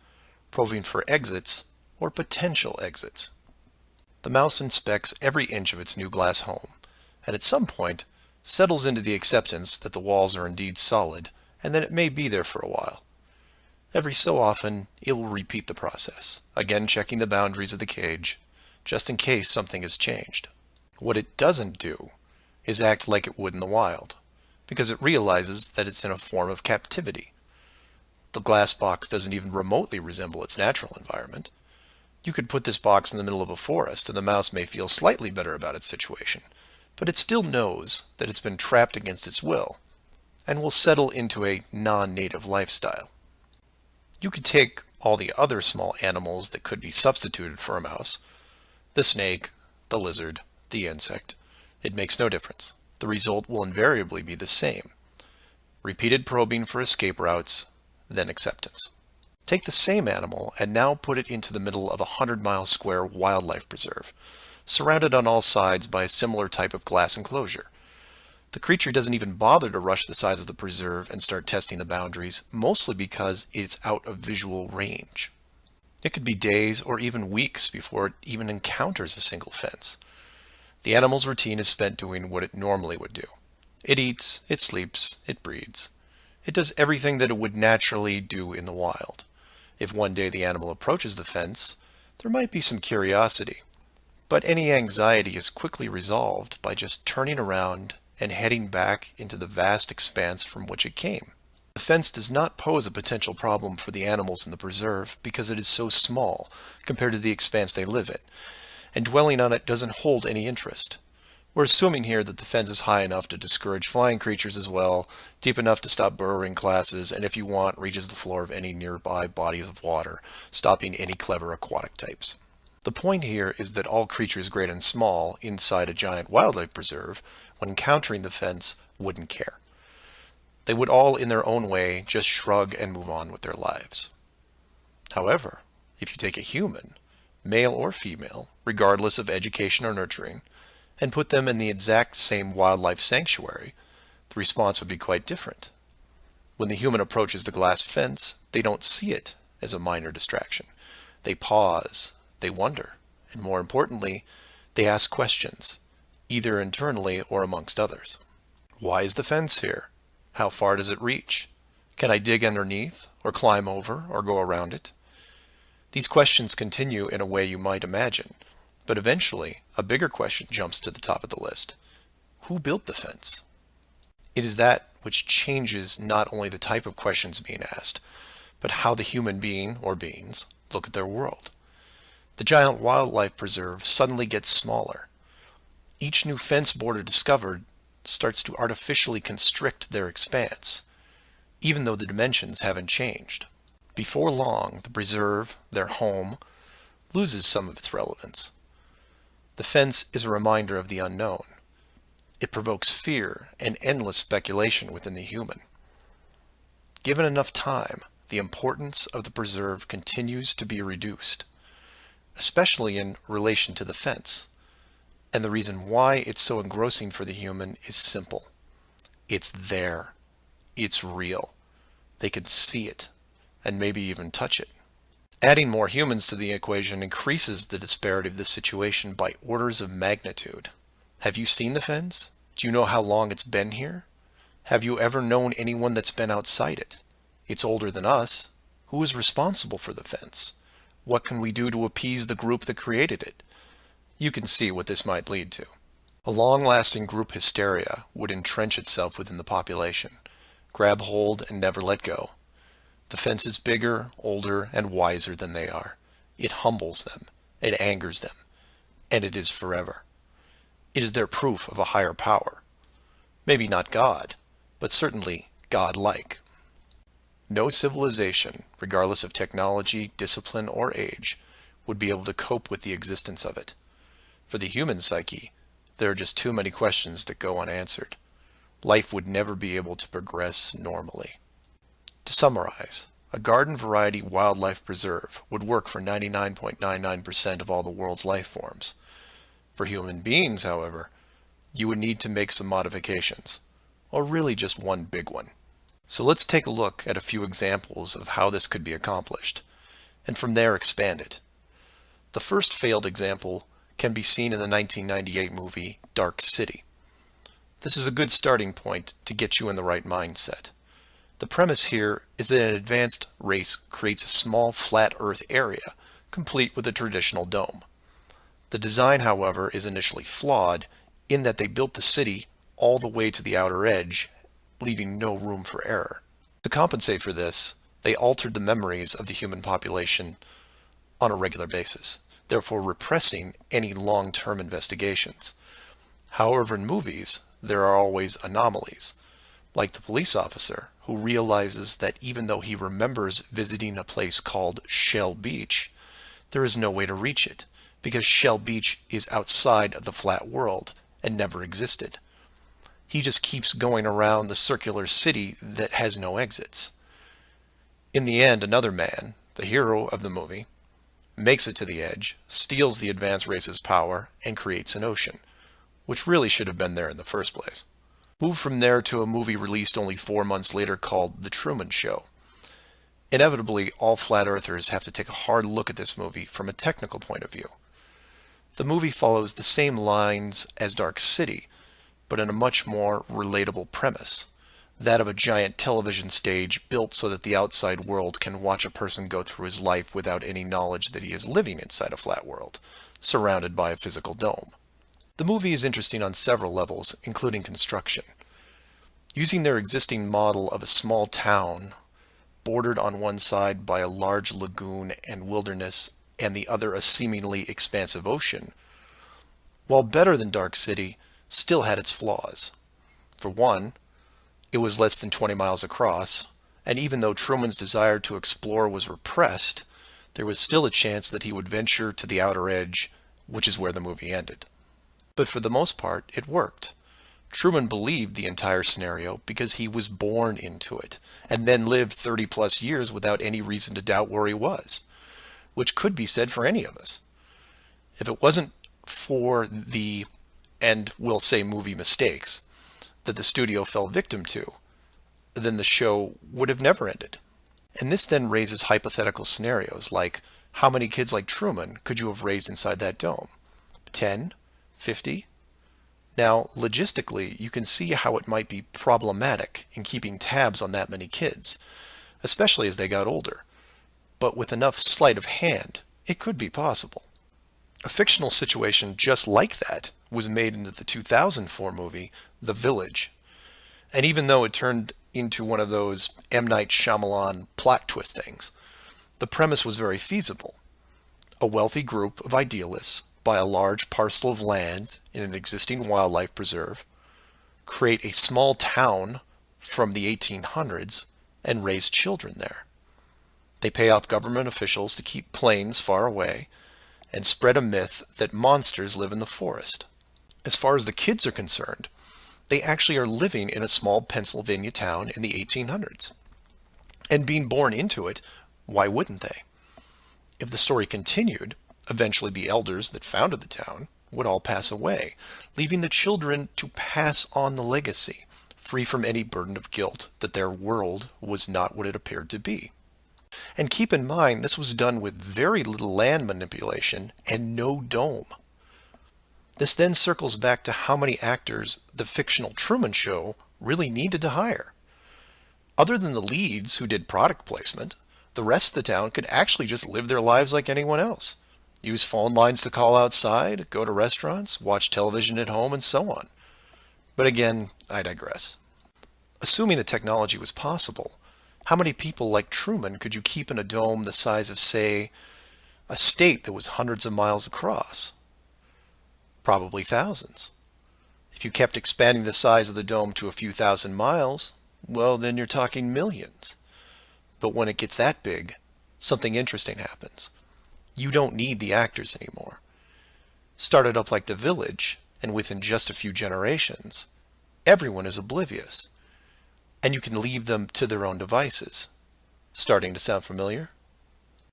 [SPEAKER 1] probing for exits or potential exits. The mouse inspects every inch of its new glass home, and at some point settles into the acceptance that the walls are indeed solid and that it may be there for a while. Every so often, it will repeat the process, again checking the boundaries of the cage, just in case something has changed. What it doesn't do is act like it would in the wild, because it realizes that it's in a form of captivity. The glass box doesn't even remotely resemble its natural environment. You could put this box in the middle of a forest and the mouse may feel slightly better about its situation, but it still knows that it's been trapped against its will, and will settle into a non-native lifestyle. You could take all the other small animals that could be substituted for a mouse, the snake, the lizard, the insect. It makes no difference. The result will invariably be the same. Repeated probing for escape routes, then acceptance. Take the same animal and now put it into the middle of a 100-mile square wildlife preserve, surrounded on all sides by a similar type of glass enclosure. The creature doesn't even bother to rush the size of the preserve and start testing the boundaries, mostly because it's out of visual range. It could be days or even weeks before it even encounters a single fence. The animal's routine is spent doing what it normally would do. It eats, it sleeps, it breeds. It does everything that it would naturally do in the wild. If one day the animal approaches the fence, there might be some curiosity, but any anxiety is quickly resolved by just turning around and heading back into the vast expanse from which it came. The fence does not pose a potential problem for the animals in the preserve because it is so small compared to the expanse they live in, and dwelling on it doesn't hold any interest. We're assuming here that the fence is high enough to discourage flying creatures as well, deep enough to stop burrowing classes, and if you want, reaches the floor of any nearby bodies of water, stopping any clever aquatic types. The point here is that all creatures great and small inside a giant wildlife preserve, when encountering the fence, wouldn't care. They would all, in their own way, just shrug and move on with their lives. However, if you take a human, male or female, regardless of education or nurturing, and put them in the exact same wildlife sanctuary, the the response would be quite different. When the human approaches the glass fence, they don't see it as a minor distraction. They pause, they wonder, and more importantly, they ask questions, either internally or amongst others. Why is the fence here? How far does it reach? Can I dig underneath, or climb over, or go around it? These questions continue in a way you might imagine, but eventually a bigger question jumps to the top of the list. Who built the fence? It is that which changes not only the type of questions being asked, but how the human being, or beings, look at their world. The giant wildlife preserve suddenly gets smaller. Each new fence border discovered starts to artificially constrict their expanse, even though the dimensions haven't changed. Before long, the preserve, their home, loses some of its relevance. The fence is a reminder of the unknown. It provokes fear and endless speculation within the human. Given enough time, the importance of the preserve continues to be reduced, especially in relation to the fence. And the reason why it's so engrossing for the human is simple. It's there. It's real. They can see it, and maybe even touch it. Adding more humans to the equation increases the disparity of the situation by orders of magnitude. Have you seen the fence? Do you know how long it's been here? Have you ever known anyone that's been outside it? It's older than us. Who is responsible for the fence? What can we do to appease the group that created it? You can see what this might lead to. A long-lasting group hysteria would entrench itself within the population, grab hold and never let go. The fence is bigger, older, and wiser than they are. It humbles them, it angers them, and it is forever. It is their proof of a higher power. Maybe not God, but certainly God-like. No civilization, regardless of technology, discipline, or age, would be able to cope with the existence of it. For the human psyche, there are just too many questions that go unanswered. Life would never be able to progress normally. To summarize, a garden variety wildlife preserve would work for 99.99% of all the world's life forms. For human beings, however, you would need to make some modifications, or really just one big one. So let's take a look at a few examples of how this could be accomplished, and from there expand it. The first failed example can be seen in the 1998 movie Dark City. This is a good starting point to get you in the right mindset. The premise here is that an advanced race creates a small flat Earth area, complete with a traditional dome. The design, however, is initially flawed in that they built the city all the way to the outer edge, leaving no room for error. To compensate for this, they altered the memories of the human population on a regular basis, therefore repressing any long-term investigations. However, in movies, there are always anomalies, like the police officer who realizes that even though he remembers visiting a place called Shell Beach, there is no way to reach it, because Shell Beach is outside of the flat world and never existed. He just keeps going around the circular city that has no exits. In the end, another man, the hero of the movie, makes it to the edge, steals the advanced race's power, and creates an ocean, which really should have been there in the first place. Move from there to a movie released only 4 months later called The Truman Show. Inevitably, all flat earthers have to take a hard look at this movie from a technical point of view. The movie follows the same lines as Dark City, but in a much more relatable premise, that of a giant television stage built so that the outside world can watch a person go through his life without any knowledge that he is living inside a flat world, surrounded by a physical dome. The movie is interesting on several levels, including construction. Using their existing model of a small town, bordered on one side by a large lagoon and wilderness, and the other a seemingly expansive ocean, while better than Dark City, still had its flaws. For one, it was less than 20 miles across, and even though Truman's desire to explore was repressed, there was still a chance that he would venture to the outer edge, which is where the movie ended. But for the most part, it worked. Truman believed the entire scenario because he was born into it, and then lived 30-plus years without any reason to doubt where he was, which could be said for any of us. If it wasn't for the, and we'll say movie mistakes, that the studio fell victim to, then the show would have never ended. And this then raises hypothetical scenarios like, how many kids like Truman could you have raised inside that dome? 10? 50? Now, logistically, you can see how it might be problematic in keeping tabs on that many kids, especially as they got older. But with enough sleight of hand, it could be possible. A fictional situation just like that was made into the 2004 movie, The Village. And even though it turned into one of those M. Night Shyamalan plot twist things, the premise was very feasible. A wealthy group of idealists buy a large parcel of land in an existing wildlife preserve, create a small town from the 1800s, and raise children there. They pay off government officials to keep planes far away and spread a myth that monsters live in the forest. As far as the kids are concerned, they actually are living in a small Pennsylvania town in the 1800s. And being born into it, why wouldn't they? If the story continued, eventually the elders that founded the town would all pass away, leaving the children to pass on the legacy, free from any burden of guilt that their world was not what it appeared to be. And keep in mind, this was done with very little land manipulation and no dome. This then circles back to how many actors the fictional Truman Show really needed to hire. Other than the leads who did product placement, the rest of the town could actually just live their lives like anyone else. Use phone lines to call outside, go to restaurants, watch television at home, and so on. But again, I digress. Assuming the technology was possible, how many people like Truman could you keep in a dome the size of, say, a state that was hundreds of miles across? Probably thousands. If you kept expanding the size of the dome to a few thousand miles, well, then you're talking millions. But when it gets that big, something interesting happens. You don't need the actors anymore. Start it up like The Village, and within just a few generations, everyone is oblivious. And you can leave them to their own devices. Starting to sound familiar?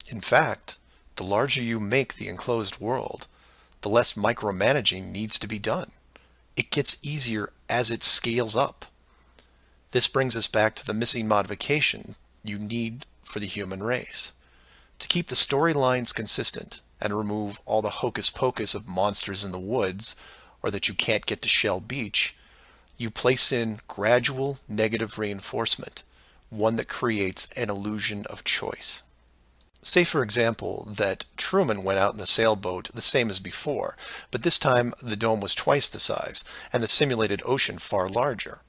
[SPEAKER 1] In fact, the larger you make the enclosed world, the less micromanaging needs to be done. It gets easier as it scales up. This brings us back to the missing modification you need for the human race. To keep the storylines consistent and remove all the hocus pocus of monsters in the woods or that you can't get to Shell Beach, you place in gradual negative reinforcement, one that creates an illusion of choice. Say, for example, that Truman went out in the sailboat the same as before, but this time the dome was twice the size and the simulated ocean far larger.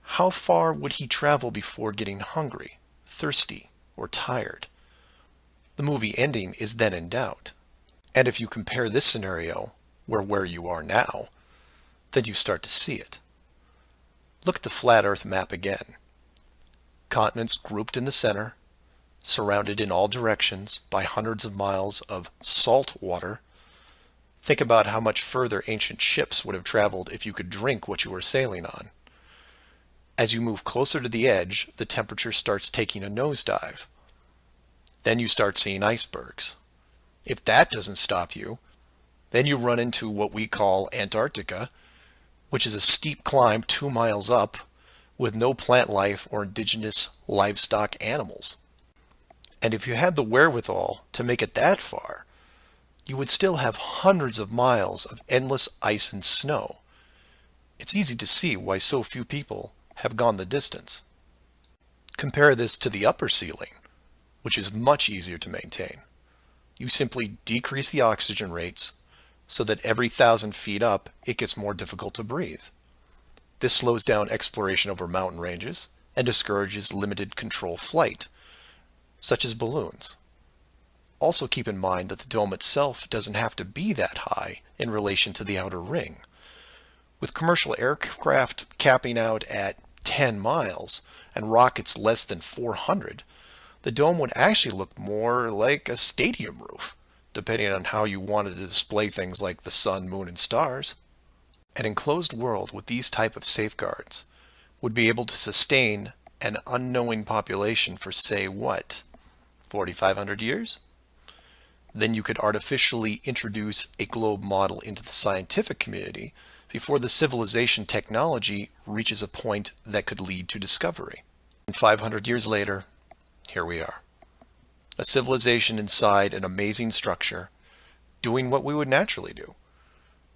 [SPEAKER 1] How far would he travel before getting hungry, thirsty, or tired? The movie ending is then in doubt. And if you compare this scenario where you are now, then you start to see it. Look at the flat Earth map again. Continents grouped in the center, surrounded in all directions by hundreds of miles of salt water. Think about how much further ancient ships would have traveled if you could drink what you were sailing on. As you move closer to the edge, the temperature starts taking a nosedive. Then you start seeing icebergs. If that doesn't stop you, then you run into what we call Antarctica, which is a steep climb 2 miles up with no plant life or indigenous livestock animals. And if you had the wherewithal to make it that far, you would still have hundreds of miles of endless ice and snow. It's easy to see why so few people have gone the distance. Compare this to the upper ceiling, which is much easier to maintain. You simply decrease the oxygen rates so that every 1,000 feet up, it gets more difficult to breathe. This slows down exploration over mountain ranges and discourages limited control flight, such as balloons. Also keep in mind that the dome itself doesn't have to be that high in relation to the outer ring. With commercial aircraft capping out at 10 miles and rockets less than 400, the dome would actually look more like a stadium roof, depending on how you wanted to display things like the sun, moon, and stars. An enclosed world with these type of safeguards would be able to sustain an unknowing population for, say, what, 4,500 years? Then you could artificially introduce a globe model into the scientific community, before the civilization technology reaches a point that could lead to discovery. And 500 years later, here we are. A civilization inside an amazing structure, doing what we would naturally do,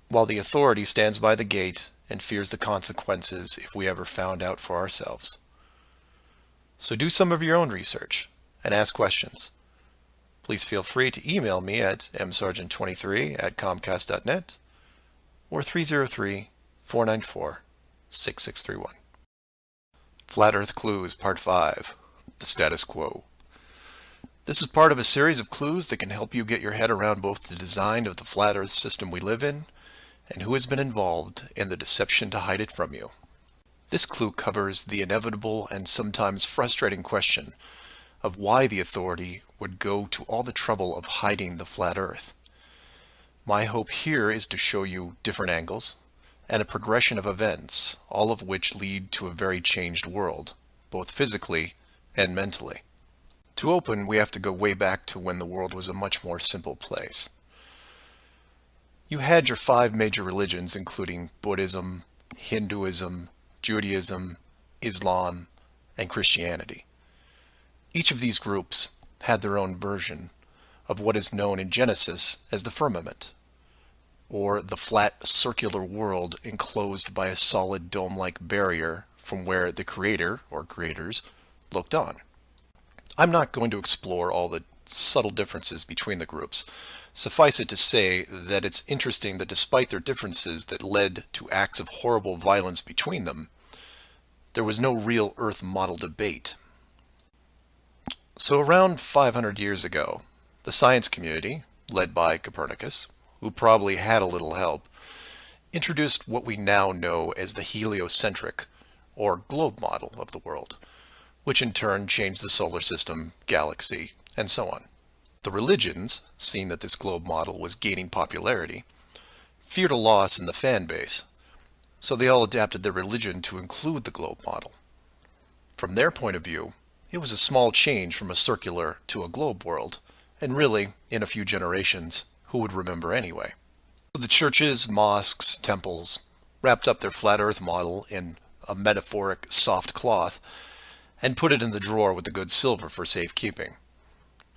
[SPEAKER 1] while the authority stands by the gate and fears the consequences if we ever found out for ourselves. So do some of your own research and ask questions. Please feel free to email me at msargent23@comcast.net or 303-494-6631. Flat Earth Clues Part 5, The Status Quo. This is part of a series of clues that can help you get your head around both the design of the flat Earth system we live in and who has been involved in the deception to hide it from you. This clue covers the inevitable and sometimes frustrating question of why the authority would go to all the trouble of hiding the flat Earth. My hope here is to show you different angles and a progression of events, all of which lead to a very changed world, both physically and mentally. To open, we have to go way back to when the world was a much more simple place. You had your 5 major religions, including Buddhism, Hinduism, Judaism, Islam, and Christianity. Each of these groups had their own version of what is known in Genesis as the firmament, or the flat circular world enclosed by a solid dome-like barrier from where the creator, or creators, looked on. I'm not going to explore all the subtle differences between the groups. Suffice it to say that it's interesting that despite their differences that led to acts of horrible violence between them, there was no real Earth model debate. So around 500 years ago, the science community, led by Copernicus, who probably had a little help, introduced what we now know as the heliocentric, or globe model of the world, which in turn changed the solar system, galaxy, and so on. The religions, seeing that this globe model was gaining popularity, feared a loss in the fan base, so they all adapted their religion to include the globe model. From their point of view, it was a small change from a circular to a globe world, and really, in a few generations, who would remember anyway? So the churches, mosques, temples wrapped up their flat earth model in a metaphoric soft cloth and put it in the drawer with the good silver for safekeeping.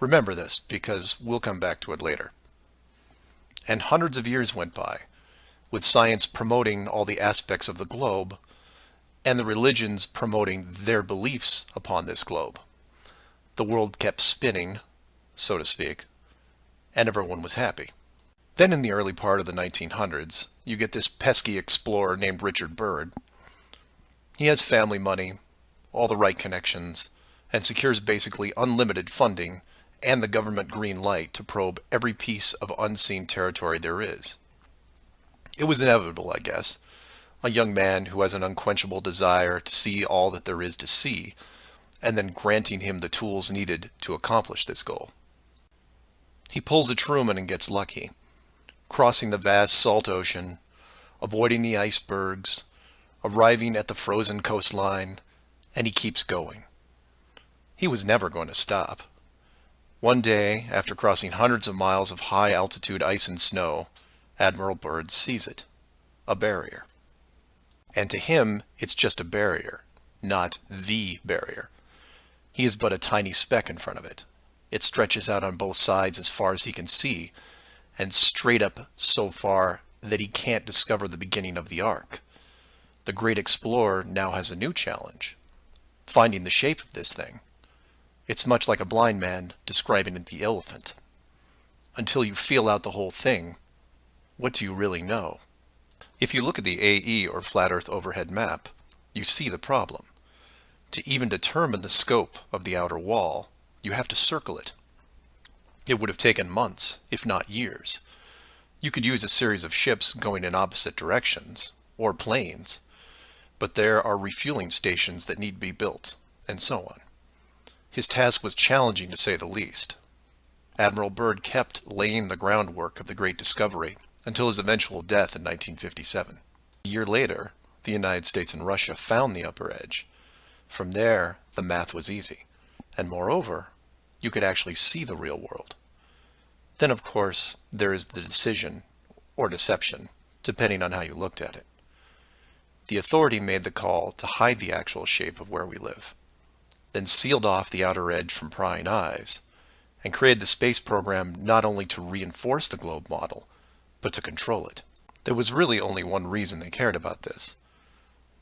[SPEAKER 1] Remember this, because we'll come back to it later. And hundreds of years went by, with science promoting all the aspects of the globe, and the religions promoting their beliefs upon this globe. The world kept spinning, so to speak, and everyone was happy. Then in the early part of the 1900s, you get this pesky explorer named Richard Byrd. He has family money, all the right connections, and secures basically unlimited funding and the government green light to probe every piece of unseen territory there is. It was inevitable, I guess. A young man who has an unquenchable desire to see all that there is to see, and then granting him the tools needed to accomplish this goal. He pulls a Truman and gets lucky, crossing the vast salt ocean, avoiding the icebergs, arriving at the frozen coastline, and he keeps going. He was never going to stop. One day, after crossing hundreds of miles of high-altitude ice and snow, Admiral Byrd sees it, a barrier. And to him, it's just a barrier, not the barrier. He is but a tiny speck in front of it. It stretches out on both sides as far as he can see, and straight up so far that he can't discover the beginning of the arc. The great explorer now has a new challenge, finding the shape of this thing. It's much like a blind man describing the elephant. Until you feel out the whole thing, what do you really know? If you look at the AE, or Flat Earth Overhead Map, you see the problem. To even determine the scope of the outer wall, you have to circle it. It would have taken months, if not years. You could use a series of ships going in opposite directions, or planes, but there are refueling stations that need to be built, and so on. His task was challenging to say the least. Admiral Byrd kept laying the groundwork of the Great Discovery until his eventual death in 1957. A year later, the United States and Russia found the upper edge. From there, the math was easy. And moreover, you could actually see the real world. Then, of course, there is the decision, or deception, depending on how you looked at it. the authority made the call to hide the actual shape of where we live, then sealed off the outer edge from prying eyes, and created the space program not only to reinforce the globe model, but to control it. There was really only one reason they cared about this,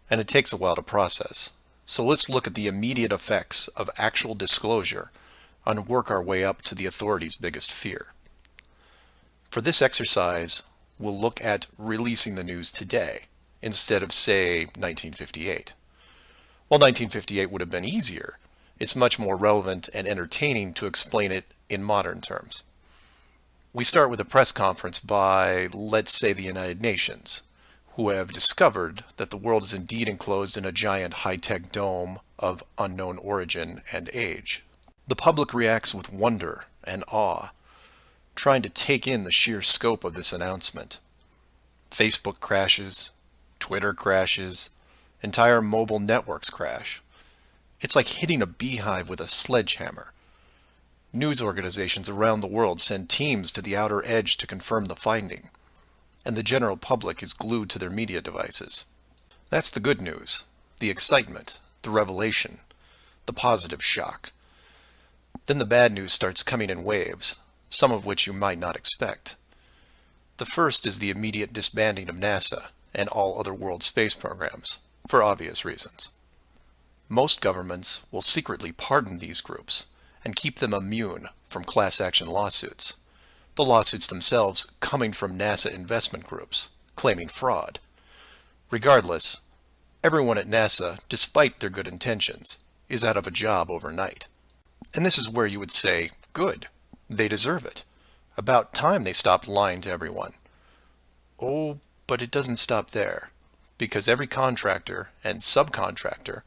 [SPEAKER 1] and it takes a while to process. So let's look at the immediate effects of actual disclosure and work our way up to the authorities' biggest fear. For this exercise, we'll look at releasing the news today instead of, say, 1958. While 1958 would have been easier, it's much more relevant and entertaining to explain it in modern terms. We start with a press conference by, let's say, the United Nations, who have discovered that the world is indeed enclosed in a giant high-tech dome of unknown origin and age. The public reacts with wonder and awe, trying to take in the sheer scope of this announcement. Facebook crashes, Twitter crashes, entire mobile networks crash. It's like hitting a beehive with a sledgehammer. News organizations around the world send teams to the outer edge to confirm the finding, and the general public is glued to their media devices. That's the good news, the excitement, the revelation, the positive shock. Then the bad news starts coming in waves, some of which you might not expect. The first is the immediate disbanding of NASA and all other world space programs, for obvious reasons. Most governments will secretly pardon these groups and keep them immune from class action lawsuits, the lawsuits themselves coming from NASA investment groups, claiming fraud. Regardless, everyone at NASA, despite their good intentions, is out of a job overnight. And this is where you would say, good, they deserve it. About time they stopped lying to everyone. Oh, but it doesn't stop there, because every contractor and subcontractor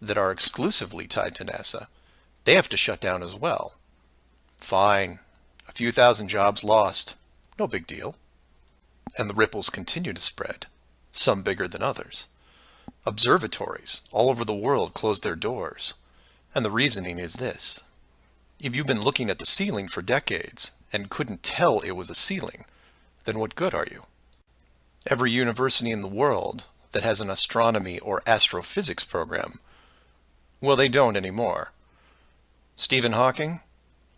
[SPEAKER 1] that are exclusively tied to NASA, they have to shut down as well. Fine, a few thousand jobs lost, no big deal. And the ripples continue to spread, some bigger than others. Observatories all over the world closed their doors, and the reasoning is this. If you've been looking at the ceiling for decades and couldn't tell it was a ceiling, then what good are you? Every university in the world that has an astronomy or astrophysics program, well, they don't anymore. Stephen Hawking,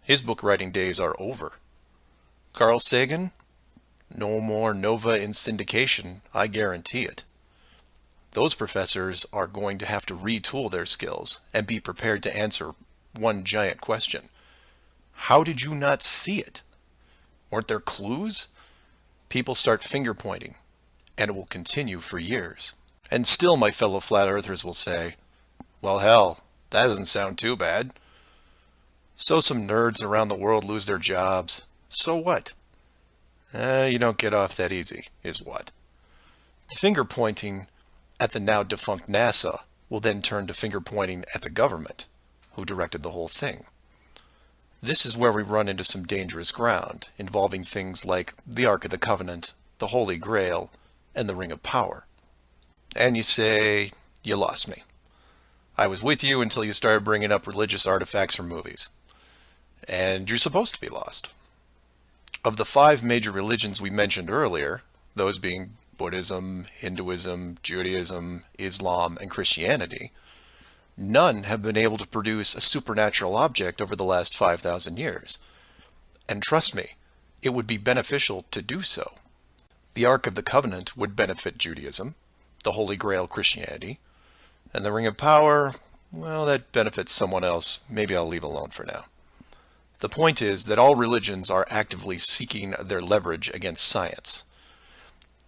[SPEAKER 1] his book writing days are over. Carl Sagan, no more Nova in syndication, I guarantee it. Those professors are going to have to retool their skills and be prepared to answer one giant question. How did you not see it? Weren't there clues? People start finger pointing, and it will continue for years. And still my fellow flat earthers will say, well, hell, that doesn't sound too bad. So some nerds around the world lose their jobs. So what? You don't get off that easy, is what? Finger pointing at the now defunct NASA will then turn to finger pointing at the government, who directed the whole thing. This is where we run into some dangerous ground, involving things like the Ark of the Covenant, the Holy Grail, and the Ring of Power. And you say, you lost me. I was with you until you started bringing up religious artifacts from movies. And you're supposed to be lost. Of the 5 major religions we mentioned earlier, those being Buddhism, Hinduism, Judaism, Islam, and Christianity, none have been able to produce a supernatural object over the last 5,000 years. And trust me, it would be beneficial to do so. The Ark of the Covenant would benefit Judaism, the Holy Grail Christianity, and the Ring of Power, well, that benefits someone else. Maybe I'll leave alone for now. The point is that all religions are actively seeking their leverage against science.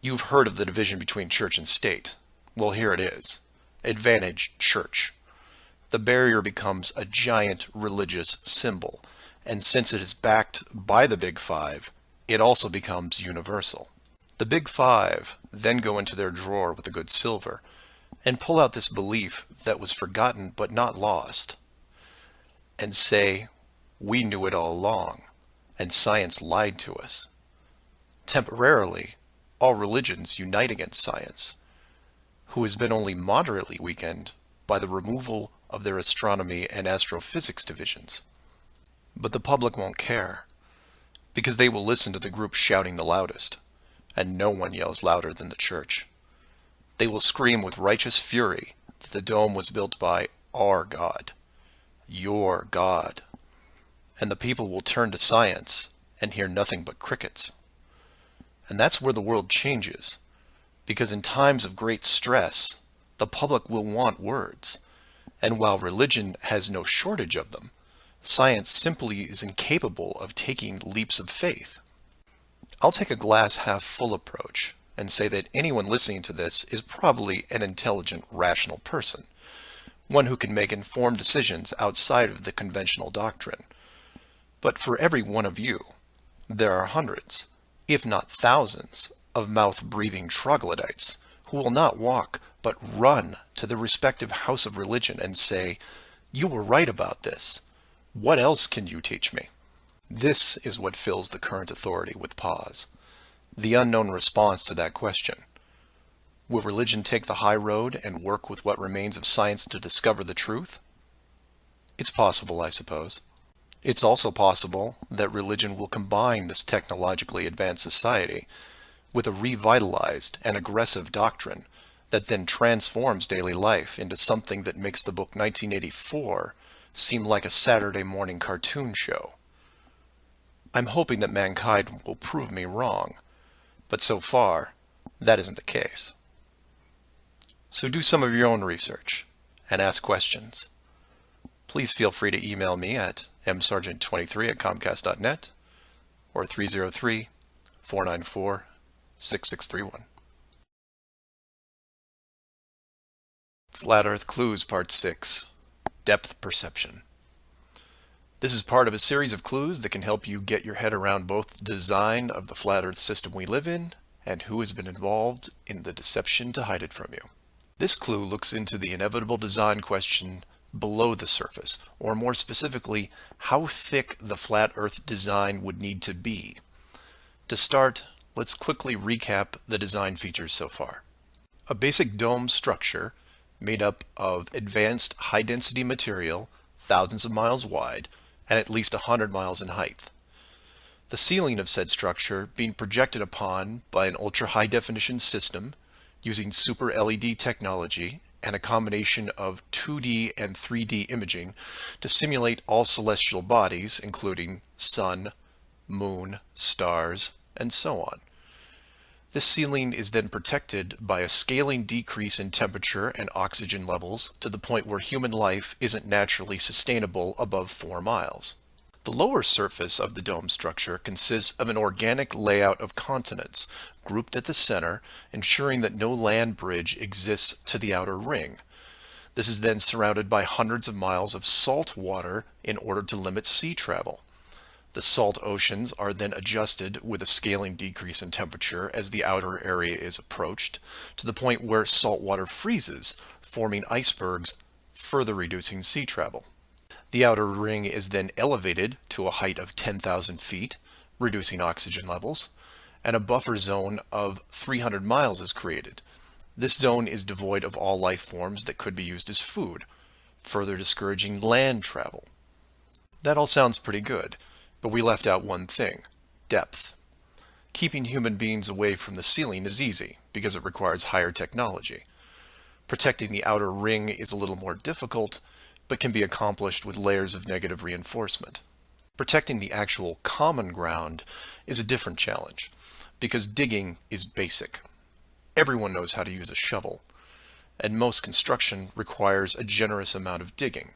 [SPEAKER 1] You've heard of the division between church and state. Well, here it is. Advantage church. The barrier becomes a giant religious symbol, and since it is backed by the Big Five, it also becomes universal. The Big Five then go into their drawer with the good silver and pull out this belief that was forgotten but not lost, and say, we knew it all along, and science lied to us. Temporarily, all religions unite against science, who has been only moderately weakened by the removal of their astronomy and astrophysics divisions. But the public won't care, because they will listen to the group shouting the loudest, and no one yells louder than the church. They will scream with righteous fury that the dome was built by our God, your God. And the people will turn to science and hear nothing but crickets. And that's where the world changes, because in times of great stress, the public will want words. And while religion has no shortage of them, science simply is incapable of taking leaps of faith. I'll take a glass half full approach and say that anyone listening to this is probably an intelligent, rational person, one who can make informed decisions outside of the conventional doctrine. But for every one of you, there are hundreds, if not thousands, of mouth-breathing troglodytes who will not walk but run to the respective house of religion and say, "You were right about this. What else can you teach me?" This is what fills the current authority with pause. The unknown response to that question. Will religion take the high road and work with what remains of science to discover the truth? It's possible, I suppose. It's also possible that religion will combine this technologically advanced society with a revitalized and aggressive doctrine that then transforms daily life into something that makes the book 1984 seem like a Saturday morning cartoon show. I'm hoping that mankind will prove me wrong, but so far, that isn't the case. So do some of your own research and ask questions. Please feel free to email me at msargent23@comcast.net or 303-494-6631. Flat Earth Clues Part 6, Depth Perception. This is part of a series of clues that can help you get your head around both the design of the flat Earth system we live in and who has been involved in the deception to hide it from you. This clue looks into the inevitable design question below the surface, or more specifically, how thick the flat Earth design would need to be. To start, let's quickly recap the design features so far. A basic dome structure made up of advanced high-density material, thousands of miles wide, and at least 100 miles in height. The ceiling of said structure being projected upon by an ultra-high-definition system using super LED technology and a combination of 2D and 3D imaging to simulate all celestial bodies, including sun, moon, stars, and so on. This ceiling is then protected by a scaling decrease in temperature and oxygen levels to the point where human life isn't naturally sustainable above 4 miles. The lower surface of the dome structure consists of an organic layout of continents grouped at the center, ensuring that no land bridge exists to the outer ring. This is then surrounded by hundreds of miles of salt water in order to limit sea travel. The salt oceans are then adjusted with a scaling decrease in temperature as the outer area is approached, to the point where salt water freezes, forming icebergs, further reducing sea travel. The outer ring is then elevated to a height of 10,000 feet, reducing oxygen levels, and a buffer zone of 300 miles is created. This zone is devoid of all life forms that could be used as food, further discouraging land travel. That all sounds pretty good, but we left out one thing: depth. Keeping human beings away from the ceiling is easy, because it requires higher technology. Protecting the outer ring is a little more difficult, but can be accomplished with layers of negative reinforcement. Protecting the actual common ground is a different challenge, because digging is basic. Everyone knows how to use a shovel, and most construction requires a generous amount of digging.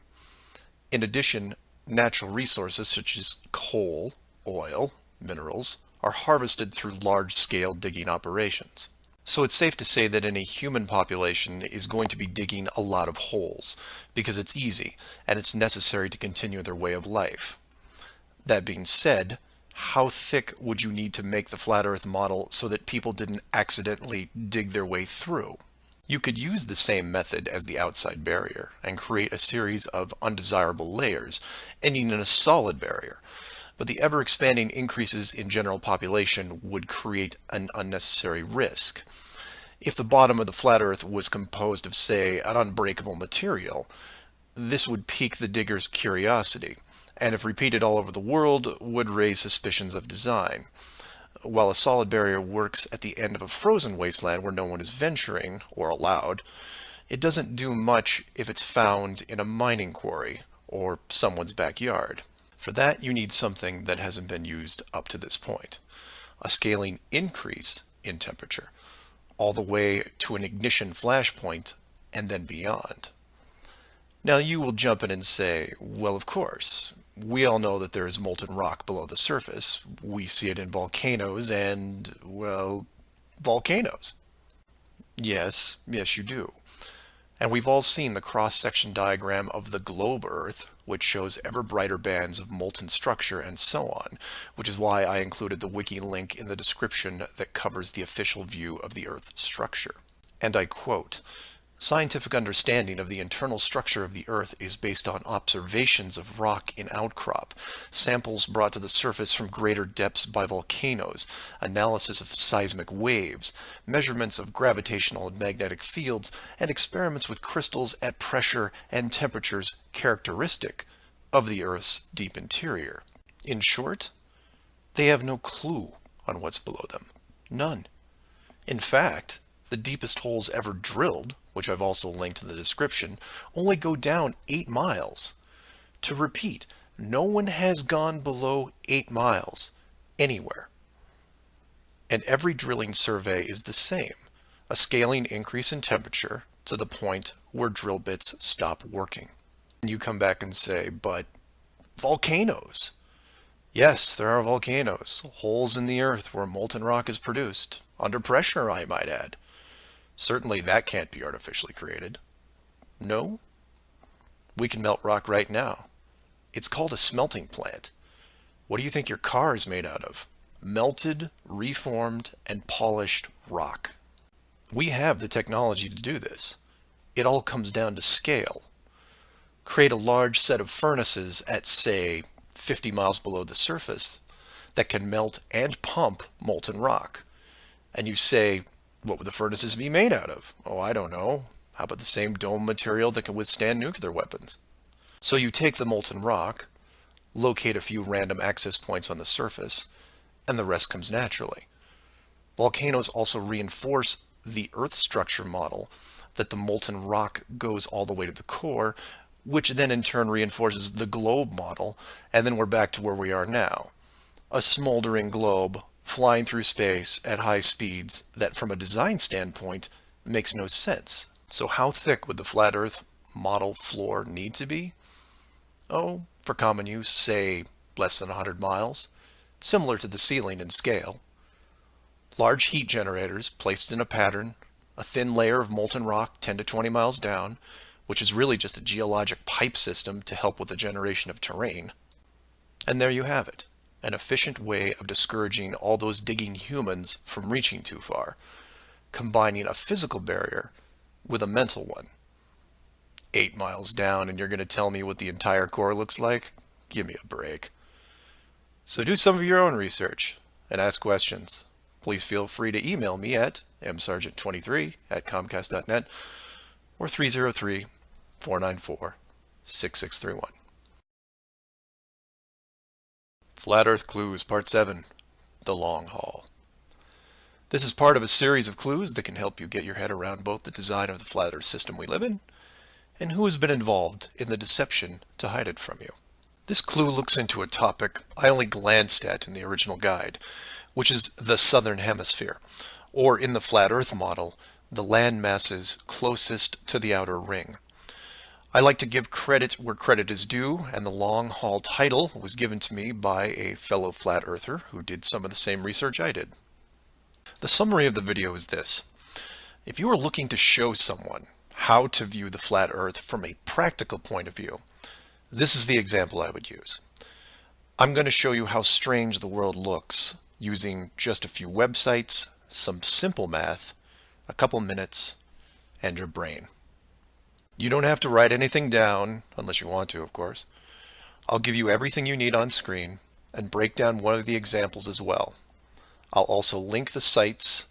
[SPEAKER 1] In addition, natural resources such as coal, oil, minerals are harvested through large-scale digging operations. So it's safe to say that any human population is going to be digging a lot of holes, because it's easy and it's necessary to continue their way of life. That being said, how thick would you need to make the flat Earth model so that people didn't accidentally dig their way through? You could use the same method as the outside barrier and create a series of undesirable layers, ending in a solid barrier. But the ever-expanding increases in general population would create an unnecessary risk. If the bottom of the flat Earth was composed of, say, an unbreakable material, this would pique the digger's curiosity, and if repeated all over the world, would raise suspicions of design. while a solid barrier works at the end of a frozen wasteland where no one is venturing or allowed, it doesn't do much if it's found in a mining quarry or someone's backyard. For that, you need something that hasn't been used up to this point. A scaling increase in temperature, all the way to an ignition flashpoint and then beyond. Now you will jump in and say, well, of course, we all know that there is molten rock below the surface. We see it in volcanoes and, well, volcanoes. Yes, you do. And we've all seen the cross-section diagram of the globe Earth, which shows ever brighter bands of molten structure and so on, which is why I included the wiki link in the description that covers the official view of the Earth structure. And I quote, "Scientific understanding of the internal structure of the Earth is based on observations of rock in outcrop, samples brought to the surface from greater depths by volcanoes, analysis of seismic waves, measurements of gravitational and magnetic fields, and experiments with crystals at pressure and temperatures characteristic of the Earth's deep interior." In short, they have no clue on what's below them. None. In fact, the deepest holes ever drilled, which I've also linked in the description, only go down 8 miles. To repeat, no one has gone below 8 miles anywhere. And every drilling survey is the same, a scaling increase in temperature to the point where drill bits stop working. And you come back and say, but volcanoes. Yes, there are volcanoes, holes in the earth where molten rock is produced, under pressure, I might add. Certainly that can't be artificially created. No? We can melt rock right now. It's called a smelting plant. What do you think your car is made out of? Melted, reformed, and polished rock. We have the technology to do this. It all comes down to scale. Create a large set of furnaces at, say, 50 miles below the surface that can melt and pump molten rock. And you say, what would the furnaces be made out of? Oh, I don't know. How about the same dome material that can withstand nuclear weapons? So you take the molten rock, locate a few random access points on the surface, and the rest comes naturally. Volcanoes also reinforce the Earth structure model that the molten rock goes all the way to the core, which then in turn reinforces the globe model, and then we're back to where we are now. A smoldering globe flying through space at high speeds that from a design standpoint makes no sense. So how thick would the flat Earth model floor need to be? Oh, for common use, say less than 100 miles, similar to the ceiling in scale. Large heat generators placed in a pattern, a thin layer of molten rock 10 to 20 miles down, which is really just a geologic pipe system to help with the generation of terrain. And there you have it. An efficient way of discouraging all those digging humans from reaching too far, combining a physical barrier with a mental one. 8 miles down and you're going to tell me what the entire core looks like? Give me a break. So do some of your own research and ask questions. Please feel free to email me at msargent23@comcast.net or 303-494-6631. Flat Earth Clues, Part 7, The Long Haul. This is part of a series of clues that can help you get your head around both the design of the flat Earth system we live in and who has been involved in the deception to hide it from you. This clue looks into a topic I only glanced at in the original guide, which is the Southern Hemisphere, or in the Flat Earth model, the land masses closest to the outer ring. I like to give credit where credit is due, and the long haul title was given to me by a fellow flat earther who did some of the same research I did. The summary of the video is this. If you are looking to show someone how to view the flat earth from a practical point of view, this is the example I would use. I'm going to show you how strange the world looks using just a few websites, some simple math, a couple minutes, and your brain. You don't have to write anything down, unless you want to, of course. I'll give you everything you need on screen and break down one of the examples as well. I'll also link the sites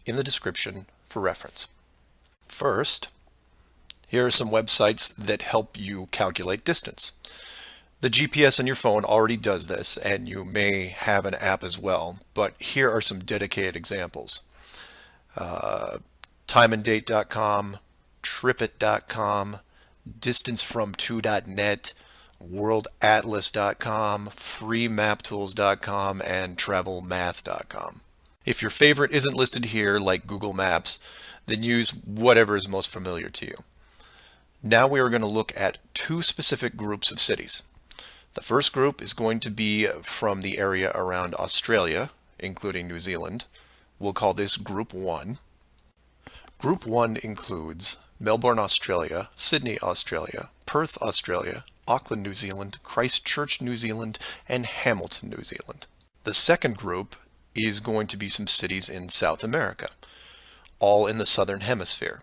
[SPEAKER 1] in the description for reference. First, here are some websites that help you calculate distance. The GPS on your phone already does this, and you may have an app as well, but here are some dedicated examples. Timeanddate.com, tripit.com, distancefrom2.net, worldatlas.com, freemaptools.com, and travelmath.com. If your favorite isn't listed here, like Google Maps, then use whatever is most familiar to you. Now we are going to look at two specific groups of cities. The first group is going to be from the area around Australia, including New Zealand. We'll call this Group 1. Group 1 includes Melbourne, Australia, Sydney, Australia, Perth, Australia, Auckland, New Zealand, Christchurch, New Zealand, and Hamilton, New Zealand. The second group is going to be some cities in South America, all in the southern hemisphere.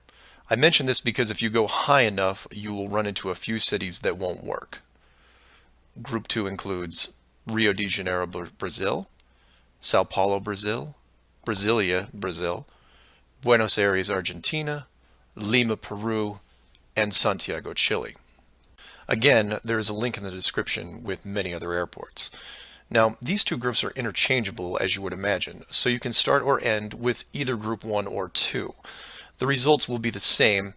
[SPEAKER 1] I mention this because if you go high enough, you will run into a few cities that won't work. Group 2 includes Rio de Janeiro, Brazil, Sao Paulo, Brazil, Brasilia, Brazil, Buenos Aires, Argentina, Lima, Peru, and Santiago, Chile. Again, there is a link in the description with many other airports. Now, these two groups are interchangeable, as you would imagine, so you can start or end with either Group 1 or 2. The results will be the same,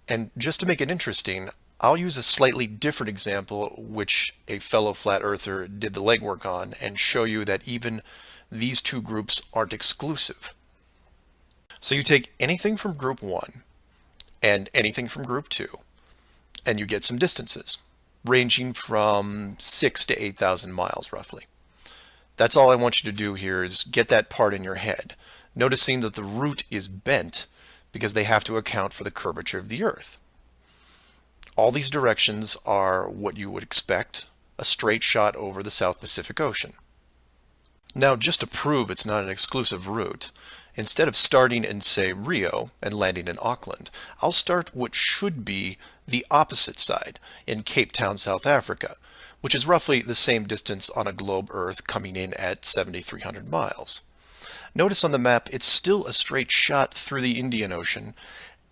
[SPEAKER 1] and just to make it interesting, I'll use a slightly different example, which a fellow flat earther did the legwork on, and show you that even these two groups aren't exclusive. So you take anything from Group 1 and anything from Group 2, and you get some distances, ranging from 6,000 to 8,000 miles roughly. That's all I want you to do here is get that part in your head, noticing that the route is bent because they have to account for the curvature of the Earth. All these directions are what you would expect, a straight shot over the South Pacific Ocean. Now, just to prove it's not an exclusive route, instead of starting in, say, Rio and landing in Auckland, I'll start what should be the opposite side in Cape Town, South Africa, which is roughly the same distance on a globe Earth coming in at 7,300 miles. Notice on the map it's still a straight shot through the Indian Ocean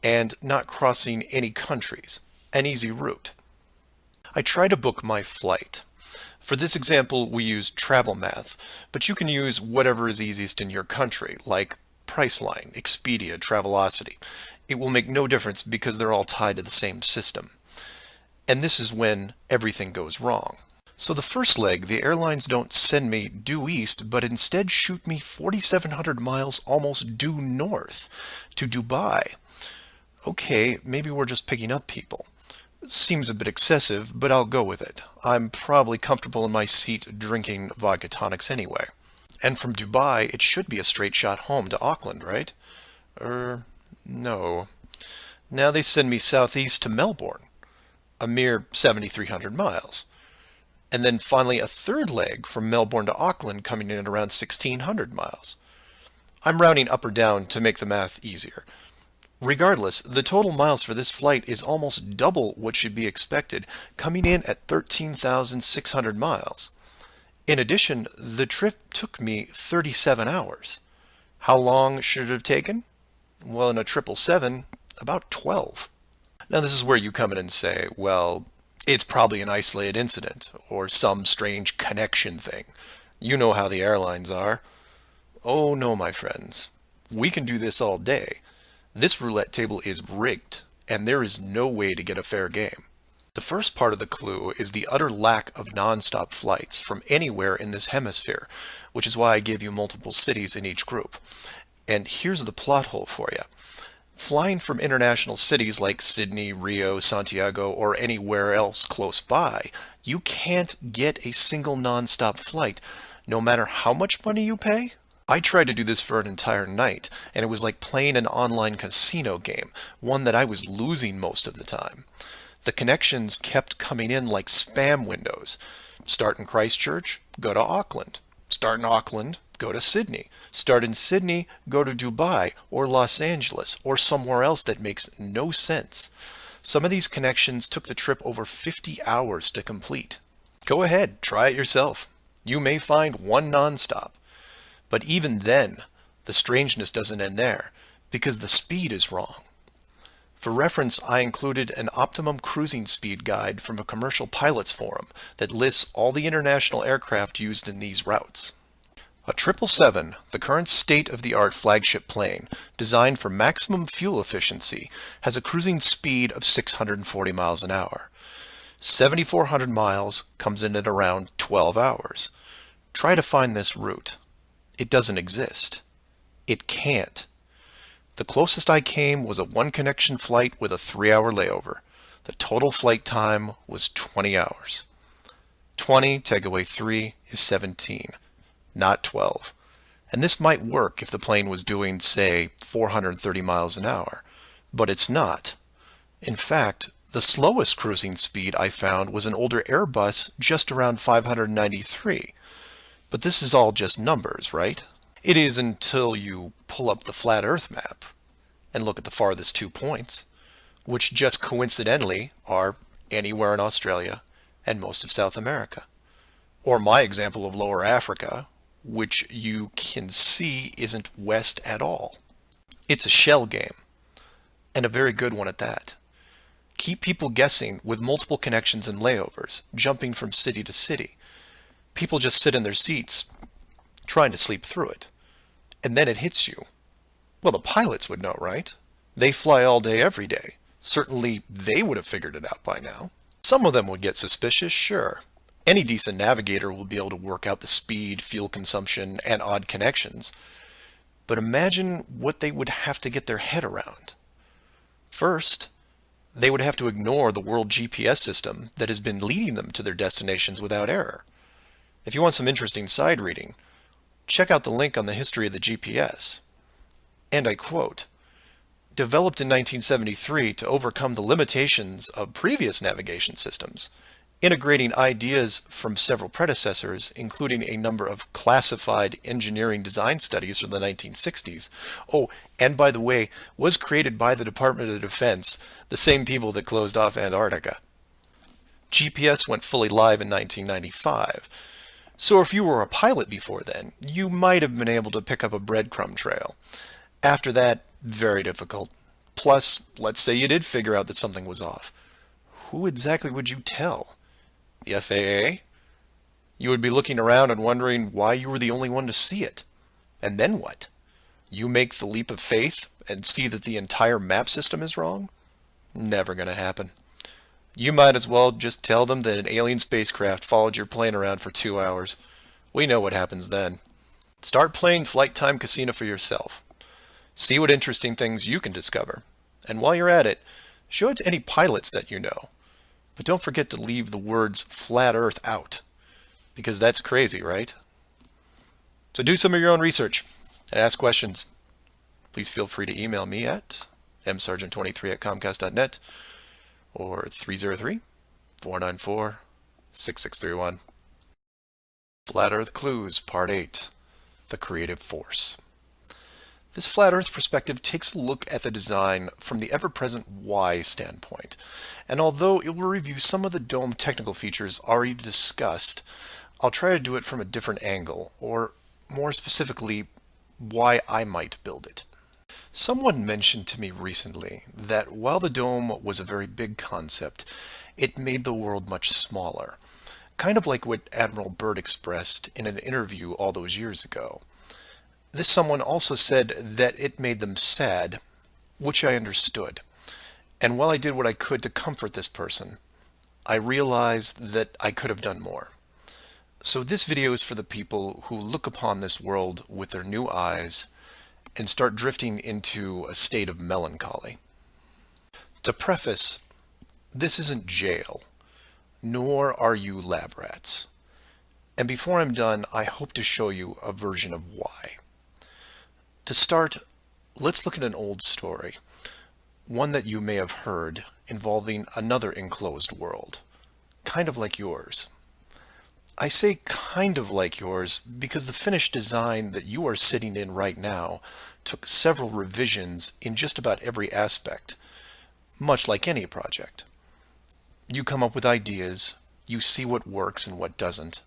[SPEAKER 1] and not crossing any countries. An easy route. I try to book my flight. For this example, we use Travel Math, but you can use whatever is easiest in your country, like Priceline, Expedia, Travelocity. It will make no difference because they're all tied to the same system. And this is when everything goes wrong. So the first leg, the airlines don't send me due east, but instead shoot me 4,700 miles almost due north to Dubai. Okay, maybe we're just picking up people. Seems a bit excessive, but I'll go with it. I'm probably comfortable in my seat drinking vodka tonics anyway. And from Dubai, it should be a straight shot home to Auckland, right? No. Now they send me southeast to Melbourne, a mere 7,300 miles. And then finally a third leg from Melbourne to Auckland coming in at around 1,600 miles. I'm rounding up or down to make the math easier. Regardless, the total miles for this flight is almost double what should be expected, coming in at 13,600 miles. In addition, the trip took me 37 hours. How long should it have taken? Well, in a 777, about 12. Now this is where you come in and say, well, it's probably an isolated incident, or some strange connection thing. You know how the airlines are. Oh no, my friends. We can do this all day. This roulette table is rigged, and there is no way to get a fair game. The first part of the clue is the utter lack of non-stop flights from anywhere in this hemisphere, which is why I give you multiple cities in each group. And here's the plot hole for you. Flying from international cities like Sydney, Rio, Santiago, or anywhere else close by, you can't get a single non-stop flight, no matter how much money you pay. I tried to do this for an entire night, and it was like playing an online casino game, one that I was losing most of the time. The connections kept coming in like spam windows. Start in Christchurch, go to Auckland. Start in Auckland, go to Sydney. Start in Sydney, go to Dubai or Los Angeles or somewhere else that makes no sense. Some of these connections took the trip over 50 hours to complete. Go ahead, try it yourself. You may find one nonstop. But even then, the strangeness doesn't end there, because the speed is wrong. For reference, I included an optimum cruising speed guide from a commercial pilots forum that lists all the international aircraft used in these routes. A 777, the current state-of-the-art flagship plane, designed for maximum fuel efficiency, has a cruising speed of 640 miles an hour. 7,400 miles comes in at around 12 hours. Try to find this route. It doesn't exist. It can't. The closest I came was a one-connection flight with a 3-hour layover. The total flight time was 20 hours. 20 take away 3 is 17. Not 12. And this might work if the plane was doing, say, 430 miles an hour. But it's not. In fact, the slowest cruising speed I found was an older Airbus just around 593. But this is all just numbers, right? It is until you pull up the flat Earth map and look at the farthest 2 points, which just coincidentally are anywhere in Australia and most of South America. Or my example of Lower Africa, which you can see isn't west at all. It's a shell game, and a very good one at that. Keep people guessing with multiple connections and layovers, jumping from city to city. People just sit in their seats, trying to sleep through it. And then it hits you. Well, the pilots would know, right? They fly all day, every day. Certainly, they would have figured it out by now. Some of them would get suspicious, sure. Any decent navigator will be able to work out the speed, fuel consumption, and odd connections. But imagine what they would have to get their head around. First, they would have to ignore the world GPS system that has been leading them to their destinations without error. If you want some interesting side reading, check out the link on the history of the GPS. And I quote, "Developed in 1973 to overcome the limitations of previous navigation systems, integrating ideas from several predecessors, including a number of classified engineering design studies from the 1960s. Oh, and by the way, was created by the Department of Defense, the same people that closed off Antarctica. GPS went fully live in 1995. So if you were a pilot before then, you might have been able to pick up a breadcrumb trail. After that, very difficult. Plus, let's say you did figure out that something was off. Who exactly would you tell? The FAA? You would be looking around and wondering why you were the only one to see it. And then what? You make the leap of faith and see that the entire map system is wrong? Never gonna happen. You might as well just tell them that an alien spacecraft followed your plane around for 2 hours. We know what happens then. Start playing Flight Time Casino for yourself. See what interesting things you can discover. And while you're at it, show it to any pilots that you know. But don't forget to leave the words flat Earth out, because that's crazy, right? So do some of your own research and ask questions. Please feel free to email me at msargent23@comcast.net or 303-494-6631. Flat Earth Clues, Part 8, The Creative Force. This flat Earth perspective takes a look at the design from the ever-present why standpoint. And although it will review some of the dome technical features already discussed, I'll try to do it from a different angle, or more specifically, why I might build it. Someone mentioned to me recently that while the dome was a very big concept, it made the world much smaller. Kind of like what Admiral Byrd expressed in an interview all those years ago. This someone also said that it made them sad, which I understood. And while I did what I could to comfort this person, I realized that I could have done more. So this video is for the people who look upon this world with their new eyes and start drifting into a state of melancholy. To preface, this isn't jail, nor are you lab rats. And before I'm done, I hope to show you a version of why. To start, let's look at an old story, one that you may have heard involving another enclosed world, kind of like yours. I say kind of like yours because the finished design that you are sitting in right now took several revisions in just about every aspect, much like any project. You come up with ideas, you see what works and what doesn't,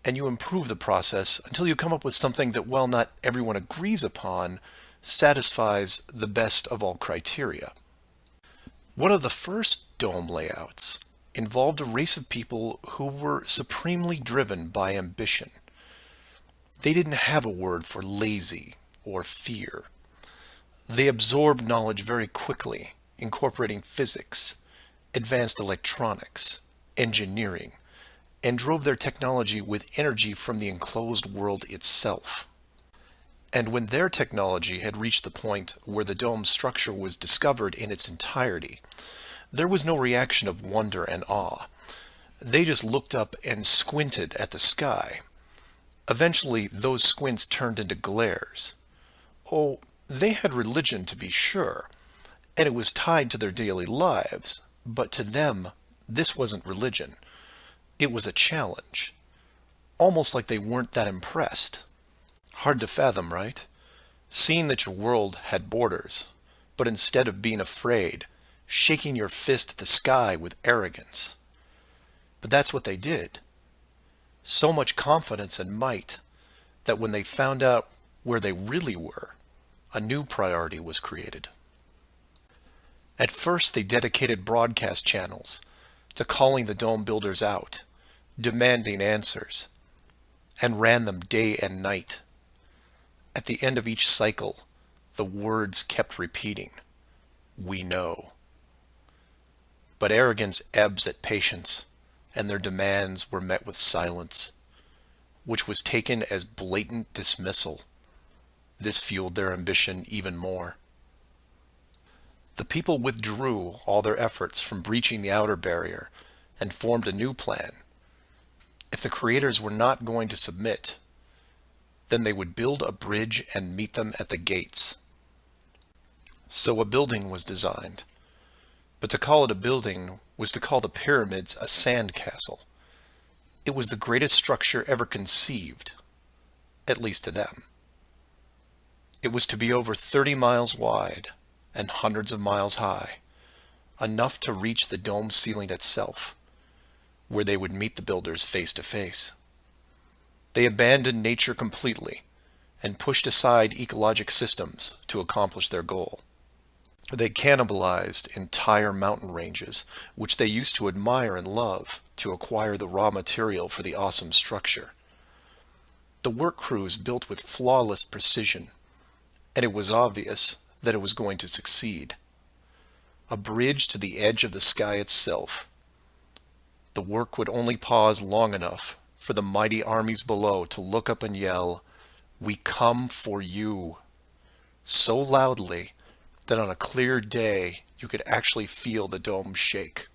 [SPEAKER 1] and you improve the process until you come up with something that, while not everyone agrees upon, satisfies the best of all criteria. One of the first dome layouts involved a race of people who were supremely driven by ambition. They didn't have a word for lazy or fear. They absorbed knowledge very quickly, incorporating physics, advanced electronics, engineering, and drove their technology with energy from the enclosed world itself. And when their technology had reached the point where the dome structure was discovered in its entirety, there was no reaction of wonder and awe. They just looked up and squinted at the sky. Eventually, those squints turned into glares. Oh, they had religion, to be sure, and it was tied to their daily lives, but to them, this wasn't religion. It was a challenge, almost like they weren't that impressed. Hard to fathom, right? Seeing that your world had borders, but instead of being afraid, shaking your fist at the sky with arrogance. But that's what they did. So much confidence and might that when they found out where they really were, a new priority was created. At first, they dedicated broadcast channels to calling the dome builders out, demanding answers, and ran them day and night. At the end of each cycle, the words kept repeating, "We know." But arrogance ebbs at patience, and their demands were met with silence, which was taken as blatant dismissal. This fueled their ambition even more. The people withdrew all their efforts from breaching the outer barrier and formed a new plan. If the creators were not going to submit, then they would build a bridge and meet them at the gates. So a building was designed. But to call it a building was to call the pyramids a sand castle. It was the greatest structure ever conceived, at least to them. It was to be over 30 miles wide and hundreds of miles high, enough to reach the dome ceiling itself, where they would meet the builders face to face. They abandoned nature completely and pushed aside ecologic systems to accomplish their goal. They cannibalized entire mountain ranges, which they used to admire and love, to acquire the raw material for the awesome structure. The work crews built with flawless precision, and it was obvious that it was going to succeed. A bridge to the edge of the sky itself. The work would only pause long enough for the mighty armies below to look up and yell, "We come for you," so loudly that on a clear day you could actually feel the dome shake.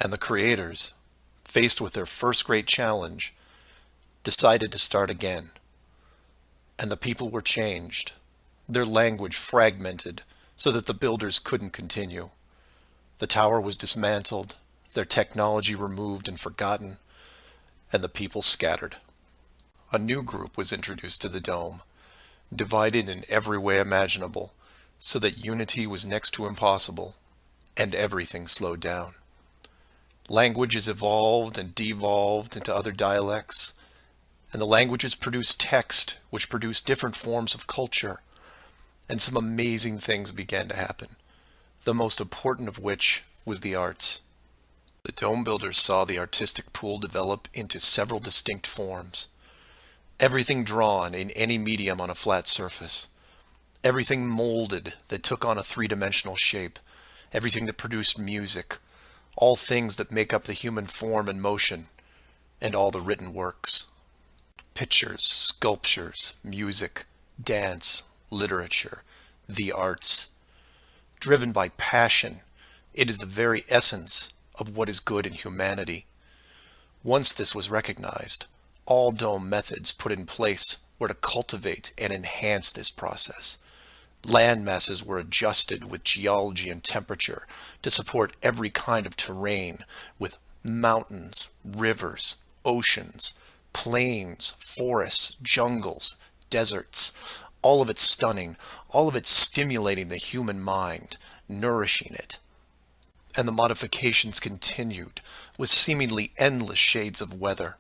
[SPEAKER 1] And the creators, faced with their first great challenge, decided to start again. And the people were changed, their language fragmented so that the builders couldn't continue. The tower was dismantled, their technology removed and forgotten, and the people scattered. A new group was introduced to the dome, divided in every way imaginable, so that unity was next to impossible, and everything slowed down. Languages evolved and devolved into other dialects, and the languages produced text, which produced different forms of culture, and some amazing things began to happen, the most important of which was the arts. The dome builders saw the artistic pool develop into several distinct forms. Everything drawn in any medium on a flat surface. Everything molded that took on a three-dimensional shape. Everything that produced music. All things that make up the human form and motion. And all the written works. Pictures, sculptures, music, dance, literature, the arts. Driven by passion, it is the very essence of what is good in humanity. Once this was recognized, all dome methods put in place were to cultivate and enhance this process. Land masses were adjusted with geology and temperature to support every kind of terrain, with mountains, rivers, oceans, plains, forests, jungles, deserts, all of it stunning, all of it stimulating the human mind, nourishing it. And the modifications continued, with seemingly endless shades of weather.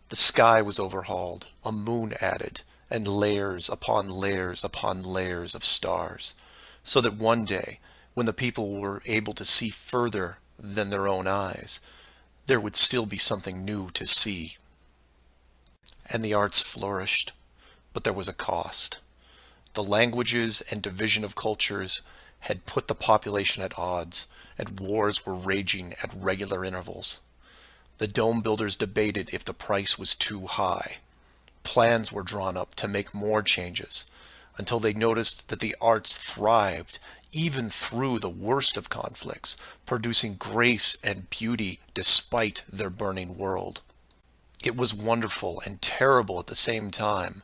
[SPEAKER 1] The sky was overhauled, a moon added, and layers upon layers upon layers of stars, so that one day, when the people were able to see further than their own eyes, there would still be something new to see. And the arts flourished, but there was a cost. The languages and division of cultures had put the population at odds, and wars were raging at regular intervals. The dome builders debated if the price was too high. Plans were drawn up to make more changes, until they noticed that the arts thrived even through the worst of conflicts, producing grace and beauty despite their burning world. It was wonderful and terrible at the same time,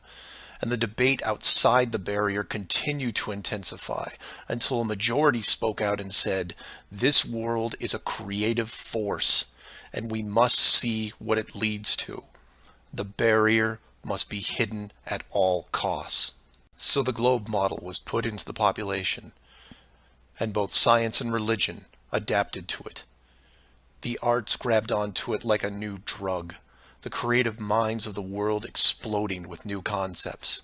[SPEAKER 1] and the debate outside the barrier continued to intensify until a majority spoke out and said, "This world is a creative force, and we must see what it leads to. The barrier must be hidden at all costs." So the globe model was put into the population, and both science and religion adapted to it. The arts grabbed onto it like a new drug, the creative minds of the world exploding with new concepts.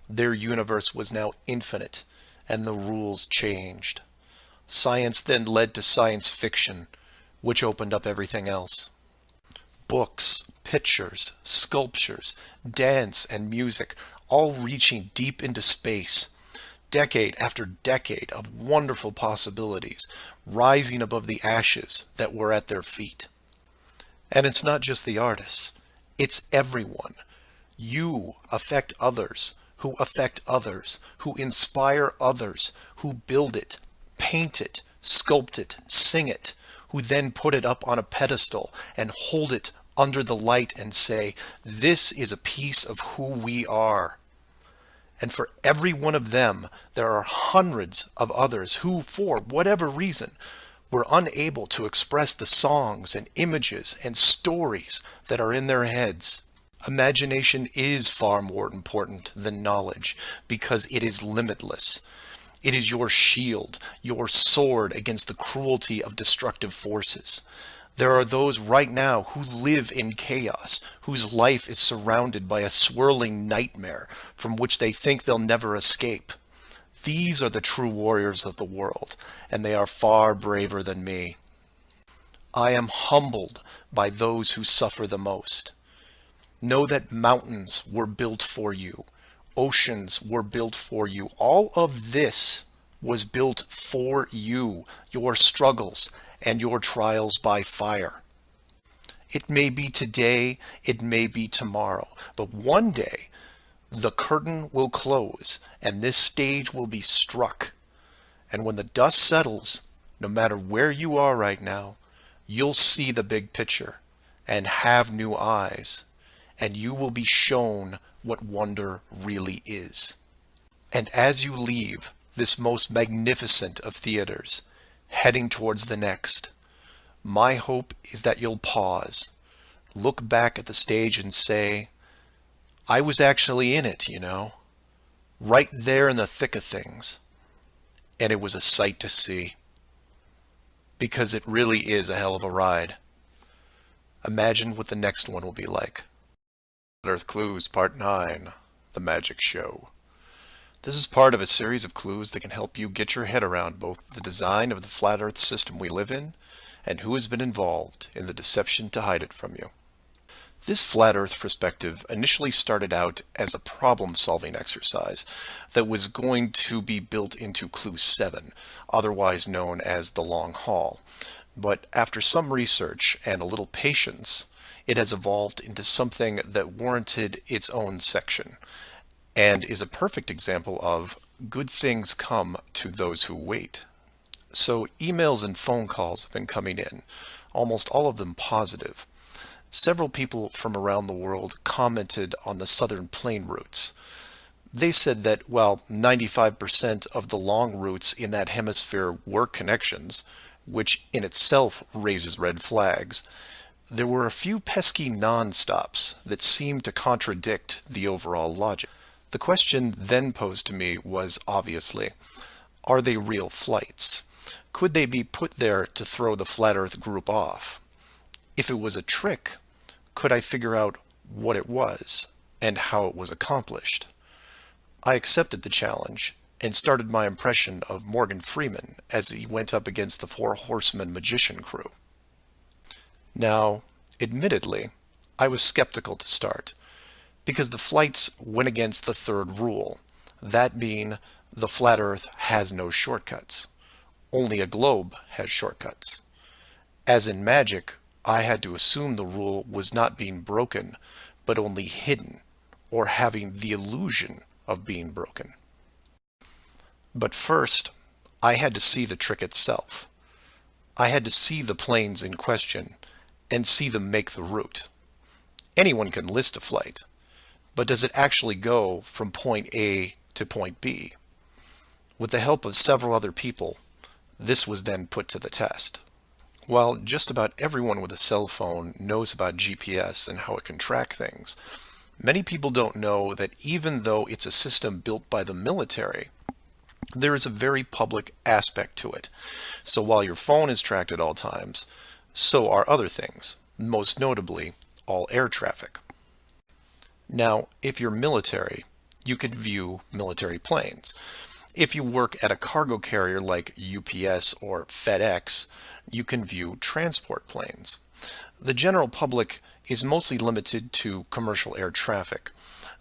[SPEAKER 1] Their universe was now infinite, and the rules changed. Science then led to science fiction, which opened up everything else. Books, pictures, sculptures, dance, and music, all reaching deep into space. Decade after decade of wonderful possibilities, rising above the ashes that were at their feet. And it's not just the artists, it's everyone. You affect others, who affect others, who inspire others, who build it, paint it, sculpt it, sing it, who then put it up on a pedestal and hold it under the light and say, "This is a piece of who we are." And for every one of them, there are hundreds of others who, for whatever reason, were unable to express the songs and images and stories that are in their heads. Imagination is far more important than knowledge because it is limitless. It is your shield, your sword against the cruelty of destructive forces. There are those right now who live in chaos, whose life is surrounded by a swirling nightmare from which they think they'll never escape. These are the true warriors of the world, and they are far braver than me. I am humbled by those who suffer the most. Know that mountains were built for you. Oceans were built for you. All of this was built for you, your struggles, and your trials by fire. It may be today, it may be tomorrow, but one day the curtain will close and this stage will be struck. And when the dust settles, no matter where you are right now, you'll see the big picture and have new eyes, and you will be shown what wonder really is. And as you leave this most magnificent of theaters, heading towards the next, my hope is that you'll pause, look back at the stage and say, "I was actually in it, you know, right there in the thick of things, and it was a sight to see." Because it really is a hell of a ride. Imagine what the next one will be like. Earth Clues Part 9, The Magic Show. This is part of a series of clues that can help you get your head around both the design of the flat Earth system we live in and who has been involved in the deception to hide it from you. This flat Earth perspective initially started out as a problem-solving exercise that was going to be built into Clue 7, otherwise known as the Long Haul. But after some research and a little patience, it has evolved into something that warranted its own section, and is a perfect example of good things come to those who wait. So emails and phone calls have been coming in, almost all of them positive. Several people from around the world commented on the southern plane routes. They said that while 95% of the long routes in that hemisphere were connections, which in itself raises red flags, there were a few pesky non-stops that seemed to contradict the overall logic. The question then posed to me was obviously, are they real flights? Could they be put there to throw the Flat Earth group off? If it was a trick, could I figure out what it was and how it was accomplished? I accepted the challenge and started my impression of Morgan Freeman as he went up against the Four Horsemen magician crew. Now, admittedly, I was skeptical to start, because the flights went against the third rule, that being the flat Earth has no shortcuts. Only a globe has shortcuts. As in magic, I had to assume the rule was not being broken, but only hidden, or having the illusion of being broken. But first, I had to see the trick itself. I had to see the planes in question, and see them make the route. Anyone can list a flight, but does it actually go from point A to point B? With the help of several other people, this was then put to the test. While just about everyone with a cell phone knows about GPS and how it can track things, many people don't know that even though it's a system built by the military, there is a very public aspect to it. So while your phone is tracked at all times, so are other things, most notably all air traffic. Now, if you're military, you could view military planes. If you work at a cargo carrier like UPS or FedEx, you can view transport planes. The general public is mostly limited to commercial air traffic.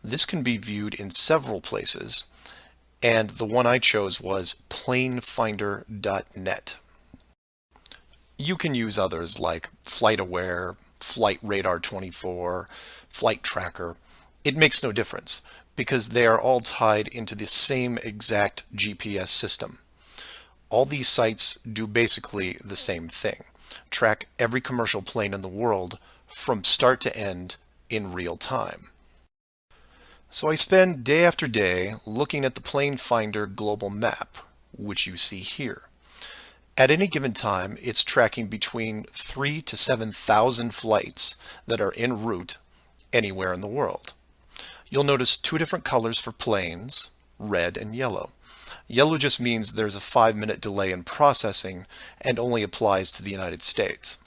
[SPEAKER 1] This can be viewed in several places, and the one I chose was planefinder.net. You can use others like FlightAware, Flight Radar 24, Flight Tracker. It makes no difference because they are all tied into the same exact GPS system. All these sites do basically the same thing, track every commercial plane in the world from start to end in real time. So I spend day after day looking at the Plane Finder global map, which you see here. At any given time, it's tracking between 3,000 to 7,000 flights that are en route anywhere in the world. You'll notice two different colors for planes, red and yellow. Yellow just means there's a 5-minute delay in processing and only applies to the United States.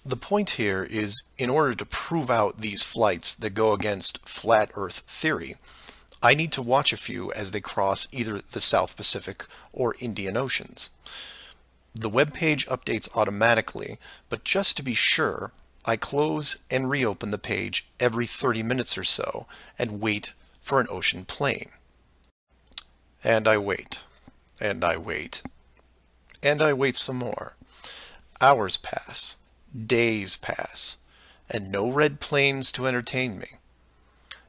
[SPEAKER 1] The point here is, in order to prove out these flights that go against flat Earth theory, I need to watch a few as they cross either the South Pacific or Indian Oceans. The web page updates automatically, but just to be sure, I close and reopen the page every 30 minutes or so and wait for an ocean plane. And I wait, and I wait, and I wait some more. Hours pass, days pass, and no red planes to entertain me.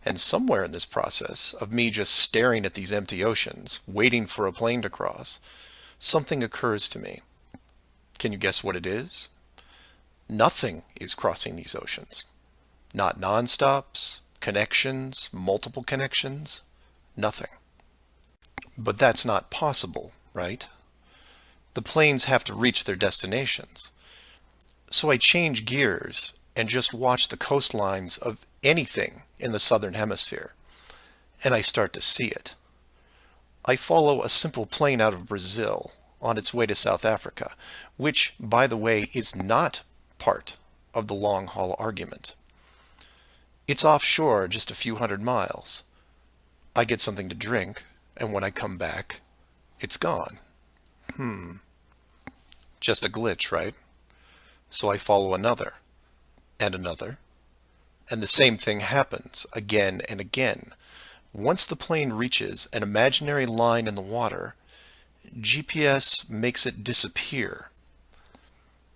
[SPEAKER 1] And somewhere in this process of me just staring at these empty oceans, waiting for a plane to cross, something occurs to me. Can you guess what it is? Nothing is crossing these oceans. Not non-stops, connections, multiple connections, nothing. But that's not possible, right? The planes have to reach their destinations. So I change gears and just watch the coastlines of anything in the southern hemisphere, and I start to see it. I follow a simple plane out of Brazil on its way to South Africa, which, by the way, is not part of the long-haul argument. It's offshore just a few hundred miles. I get something to drink, and when I come back, it's gone. Just a glitch, right? So I follow another, and another, and the same thing happens again and again. Once the plane reaches an imaginary line in the water, GPS makes it disappear.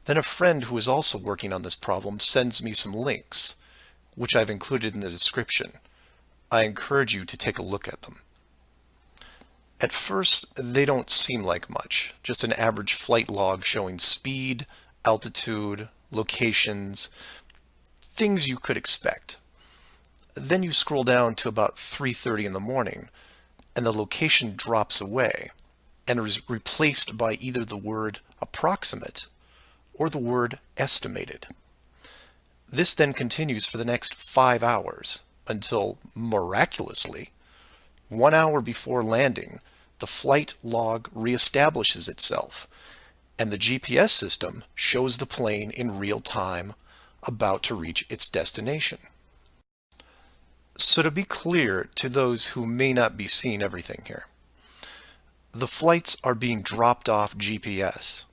[SPEAKER 1] Then a friend who is also working on this problem sends me some links, which I've included in the description. I encourage you to take a look at them. At first, they don't seem like much, just an average flight log showing speed, altitude, locations, things you could expect. Then you scroll down to about 3:30 in the morning, and the location drops away and is replaced by either the word approximate or the word estimated. This then continues for the next 5 hours until, miraculously, 1 hour before landing, the flight log reestablishes itself, and the GPS system shows the plane in real time about to reach its destination. So to be clear to those who may not be seeing everything here, The flights are being dropped off GPS,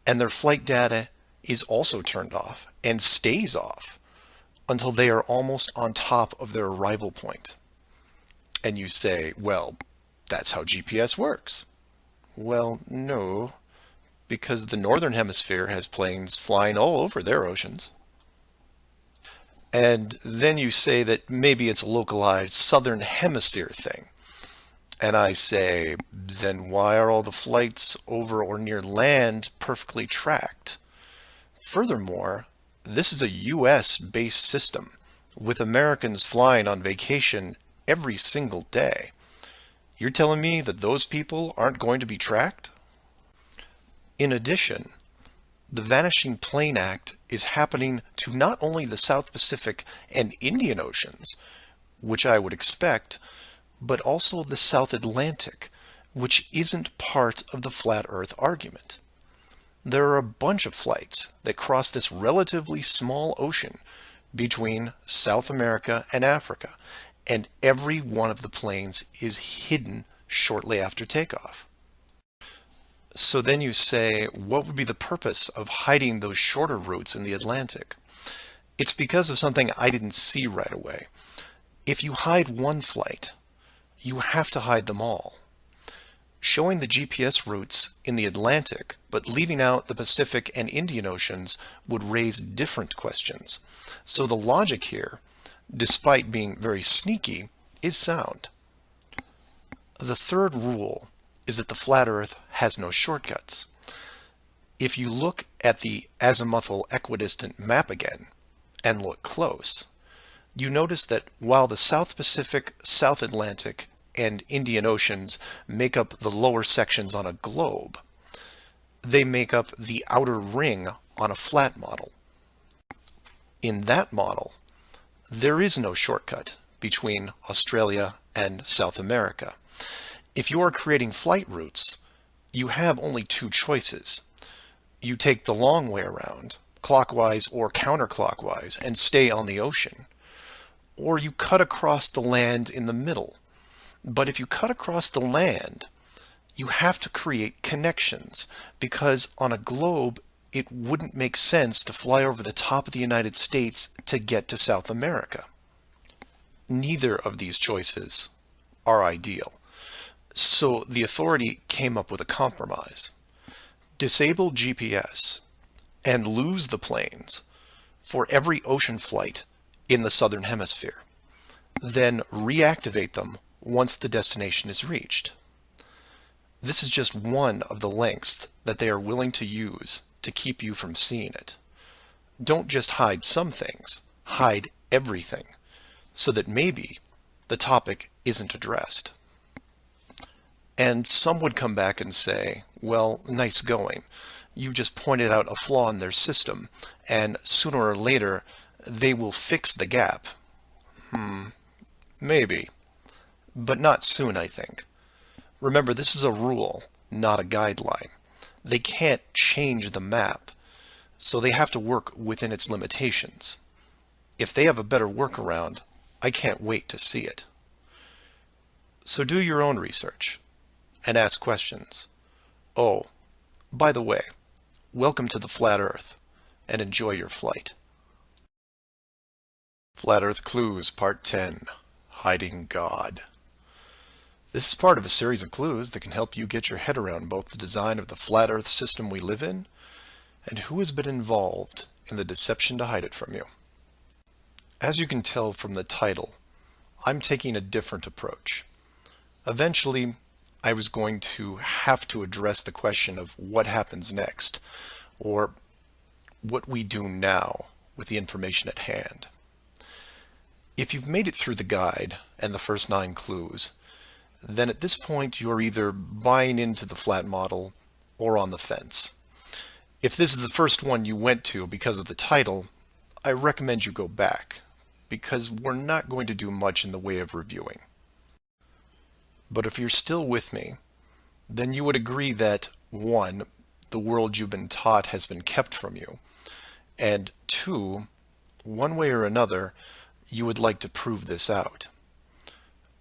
[SPEAKER 1] and their flight data is also turned off and stays off until they are almost on top of their arrival point. And you say, well, that's how GPS works. Well, no, because the Northern Hemisphere has planes flying all over their oceans. And then you say that maybe it's a localized Southern Hemisphere thing. And I say, then why are all the flights over or near land perfectly tracked? Furthermore, this is a US-based system with Americans flying on vacation every single day. You're telling me that those people aren't going to be tracked? In addition, the Vanishing Plane Act is happening to not only the South Pacific and Indian Oceans, which I would expect, but also the South Atlantic, which isn't part of the flat Earth argument. There are a bunch of flights that cross this relatively small ocean between South America and Africa, and every one of the planes is hidden shortly after takeoff. So then you say, what would be the purpose of hiding those shorter routes in the Atlantic? It's because of something I didn't see right away. If you hide one flight, you have to hide them all. Showing the GPS routes in the Atlantic, but leaving out the Pacific and Indian Oceans would raise different questions. So the logic here, despite being very sneaky, is sound. The third rule is that the flat Earth has no shortcuts. If you look at the azimuthal equidistant map again, and look close, you notice that while the South Pacific, South Atlantic, and Indian Oceans make up the lower sections on a globe, they make up the outer ring on a flat model. In that model, there is no shortcut between Australia and South America. If you are creating flight routes, you have only two choices. You take the long way around, clockwise or counterclockwise, and stay on the ocean. Or you cut across the land in the middle. But if you cut across the land, you have to create connections, because on a globe, it wouldn't make sense to fly over the top of the United States to get to South America. Neither of these choices are ideal. So the authority came up with a compromise. Disable GPS and lose the planes for every ocean flight in the Southern Hemisphere. Then reactivate them once the destination is reached. This is just one of the lengths that they are willing to use to keep you from seeing it. Don't just hide some things, hide everything, so that maybe the topic isn't addressed. And some would come back and say, well, nice going. You just pointed out a flaw in their system, and sooner or later they will fix the gap. Maybe. But not soon, I think. Remember, this is a rule, not a guideline. They can't change the map, so they have to work within its limitations. If they have a better workaround, I can't wait to see it. So do your own research and ask questions. Oh, by the way, welcome to the Flat Earth, and enjoy your flight. Flat Earth Clues Part 10, Hiding God. This is part of a series of clues that can help you get your head around both the design of the flat Earth system we live in and who has been involved in the deception to hide it from you. As you can tell from the title, I'm taking a different approach. Eventually, I was going to have to address the question of what happens next, or what we do now with the information at hand. If you've made it through the guide and the first 9 clues, then at this point you're either buying into the flat model or on the fence. If this is the first one you went to because of the title, I recommend you go back, because we're not going to do much in the way of reviewing. But if you're still with me, then you would agree that 1, the world you've been taught has been kept from you, and 2, one way or another, you would like to prove this out.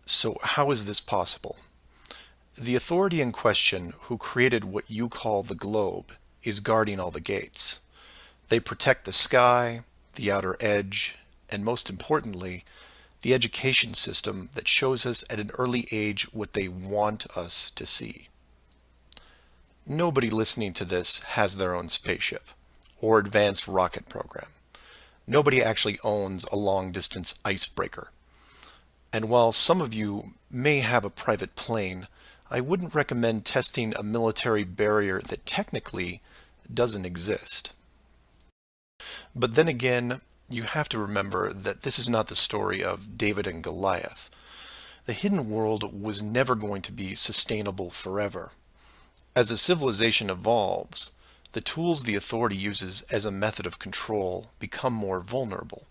[SPEAKER 1] So how is this possible? The authority in question who created what you call the globe is guarding all the gates. They protect the sky, the outer edge, and most importantly, the education system that shows us at an early age what they want us to see. Nobody listening to this has their own spaceship or advanced rocket program. Nobody actually owns a long-distance icebreaker. And while some of you may have a private plane, I wouldn't recommend testing a military barrier that technically doesn't exist. But then again, you have to remember that this is not the story of David and Goliath. The hidden world was never going to be sustainable forever. As a civilization evolves, the tools the authority uses as a method of control become more vulnerable.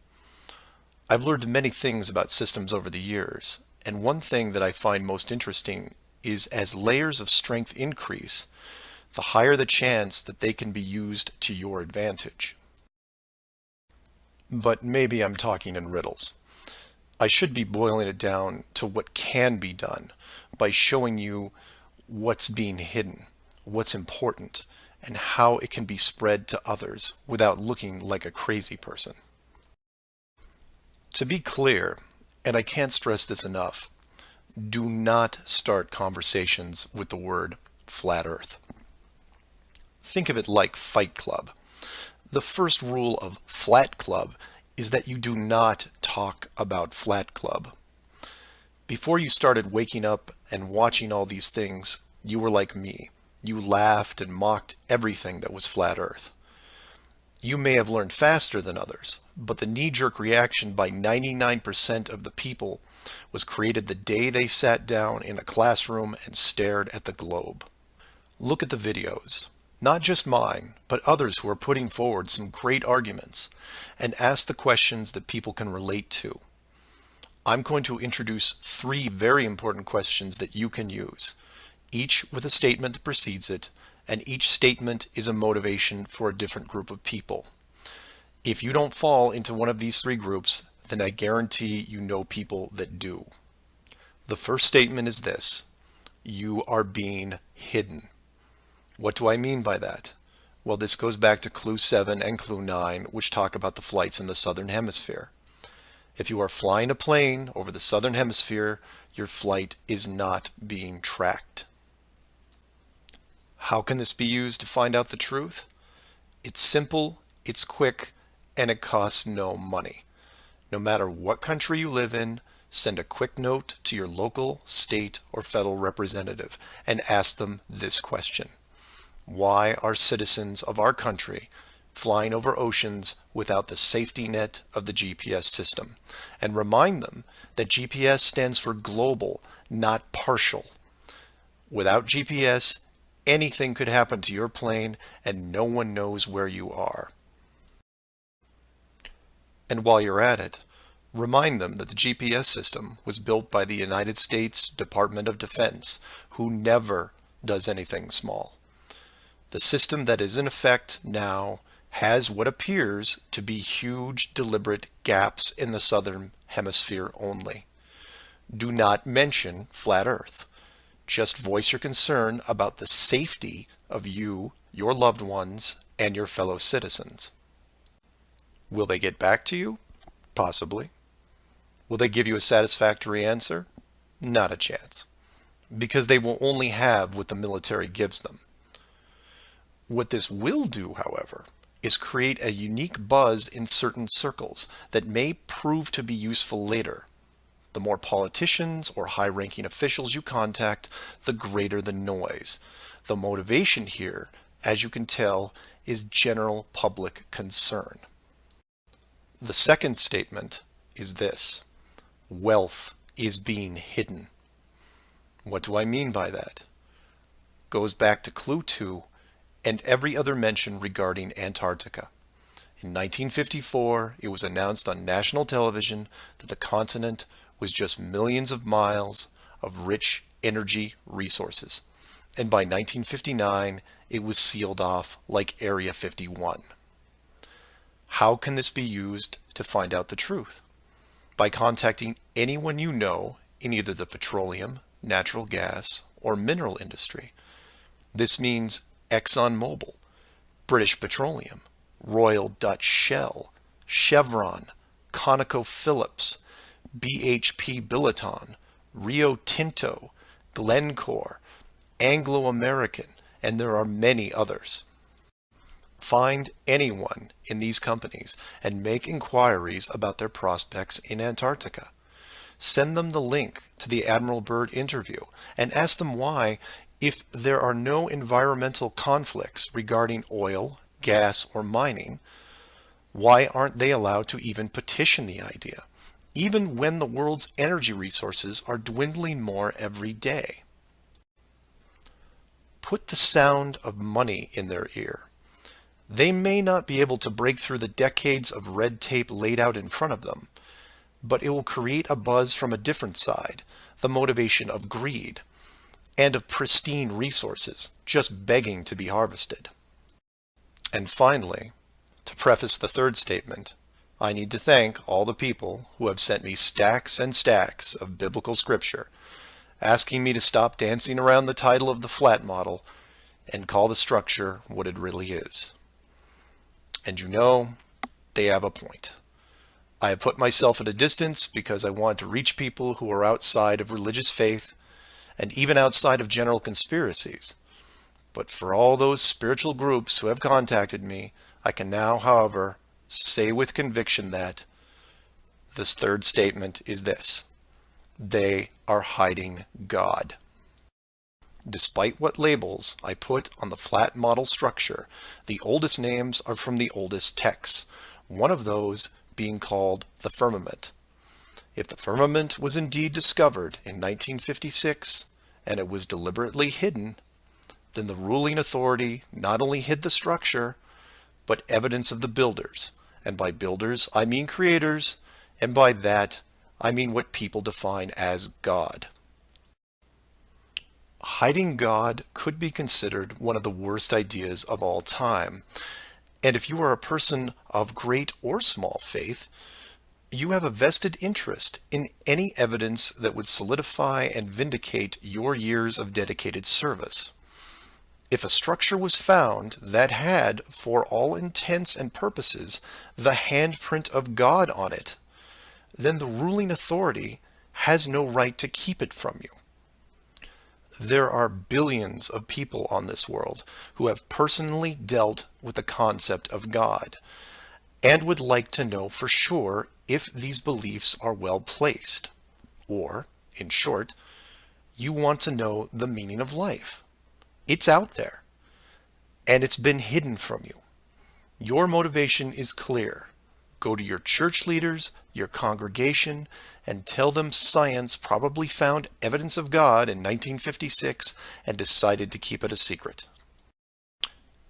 [SPEAKER 1] I've learned many things about systems over the years, and one thing that I find most interesting is as layers of strength increase, the higher the chance that they can be used to your advantage. But maybe I'm talking in riddles. I should be boiling it down to what can be done by showing you what's being hidden, what's important, and how it can be spread to others without looking like a crazy person. To be clear, and I can't stress this enough, do not start conversations with the word flat earth. Think of it like Fight Club. The first rule of Flat Club is that you do not talk about Flat Club. Before you started waking up and watching all these things, you were like me. You laughed and mocked everything that was flat earth. You may have learned faster than others, but the knee-jerk reaction by 99% of the people was created the day they sat down in a classroom and stared at the globe. Look at the videos, not just mine, but others who are putting forward some great arguments, and ask the questions that people can relate to. I'm going to introduce 3 very important questions that you can use, each with a statement that precedes it, and each statement is a motivation for a different group of people. If you don't fall into one of these 3 groups, then I guarantee you know people that do. The first statement is this: you are being hidden. What do I mean by that? Well, this goes back to Clue 7 and Clue 9, which talk about the flights in the Southern Hemisphere. If you are flying a plane over the Southern Hemisphere, your flight is not being tracked. How can this be used to find out the truth? It's simple, it's quick, and it costs no money. No matter what country you live in, send a quick note to your local, state, or federal representative and ask them this question: why are citizens of our country flying over oceans without the safety net of the GPS system? And remind them that GPS stands for global, not partial. Without GPS, anything could happen to your plane and no one knows where you are. And while you're at it, remind them that the GPS system was built by the United States Department of Defense, who never does anything small. The system that is in effect now has what appears to be huge, deliberate gaps in the Southern Hemisphere only. Do not mention flat Earth. Just voice your concern about the safety of you, your loved ones, and your fellow citizens. Will they get back to you? Possibly. Will they give you a satisfactory answer? Not a chance, because they will only have what the military gives them. What this will do, however, is create a unique buzz in certain circles that may prove to be useful later. The more politicians or high-ranking officials you contact, the greater the noise. The motivation here, as you can tell, is general public concern. The second statement is this: wealth is being hidden. What do I mean by that? Goes back to Clue 2 and every other mention regarding Antarctica. In 1954, it was announced on national television that the continent was just millions of miles of rich energy resources. And by 1959, it was sealed off like Area 51. How can this be used to find out the truth? By contacting anyone you know in either the petroleum, natural gas, or mineral industry. This means ExxonMobil, British Petroleum, Royal Dutch Shell, Chevron, ConocoPhillips, BHP Billiton, Rio Tinto, Glencore, Anglo-American, and there are many others. Find anyone in these companies and make inquiries about their prospects in Antarctica. Send them the link to the Admiral Byrd interview and ask them why, if there are no environmental conflicts regarding oil, gas, or mining, why aren't they allowed to even petition the idea, even when the world's energy resources are dwindling more every day? Put the sound of money in their ear. They may not be able to break through the decades of red tape laid out in front of them, but it will create a buzz from a different side, the motivation of greed, and of pristine resources just begging to be harvested. And finally, to preface the third statement, I need to thank all the people who have sent me stacks and stacks of biblical scripture, asking me to stop dancing around the title of the flat model and call the structure what it really is. And you know, they have a point. I have put myself at a distance because I want to reach people who are outside of religious faith and even outside of general conspiracies. But for all those spiritual groups who have contacted me, I can now, however, say with conviction that this third statement is this: they are hiding God. Despite what labels I put on the flat model structure, the oldest names are from the oldest texts, one of those being called the firmament. If the firmament was indeed discovered in 1956 and it was deliberately hidden, then the ruling authority not only hid the structure, but evidence of the builders. And by builders, I mean creators, and by that, I mean what people define as God. Hiding God could be considered one of the worst ideas of all time. And if you are a person of great or small faith, you have a vested interest in any evidence that would solidify and vindicate your years of dedicated service. If a structure was found that had, for all intents and purposes, the handprint of God on it, then the ruling authority has no right to keep it from you. There are billions of people on this world who have personally dealt with the concept of God and would like to know for sure if these beliefs are well placed. Or, in short, you want to know the meaning of life. It's out there, and it's been hidden from you. Your motivation is clear. Go to your church leaders, your congregation, and tell them science probably found evidence of God in 1956 and decided to keep it a secret.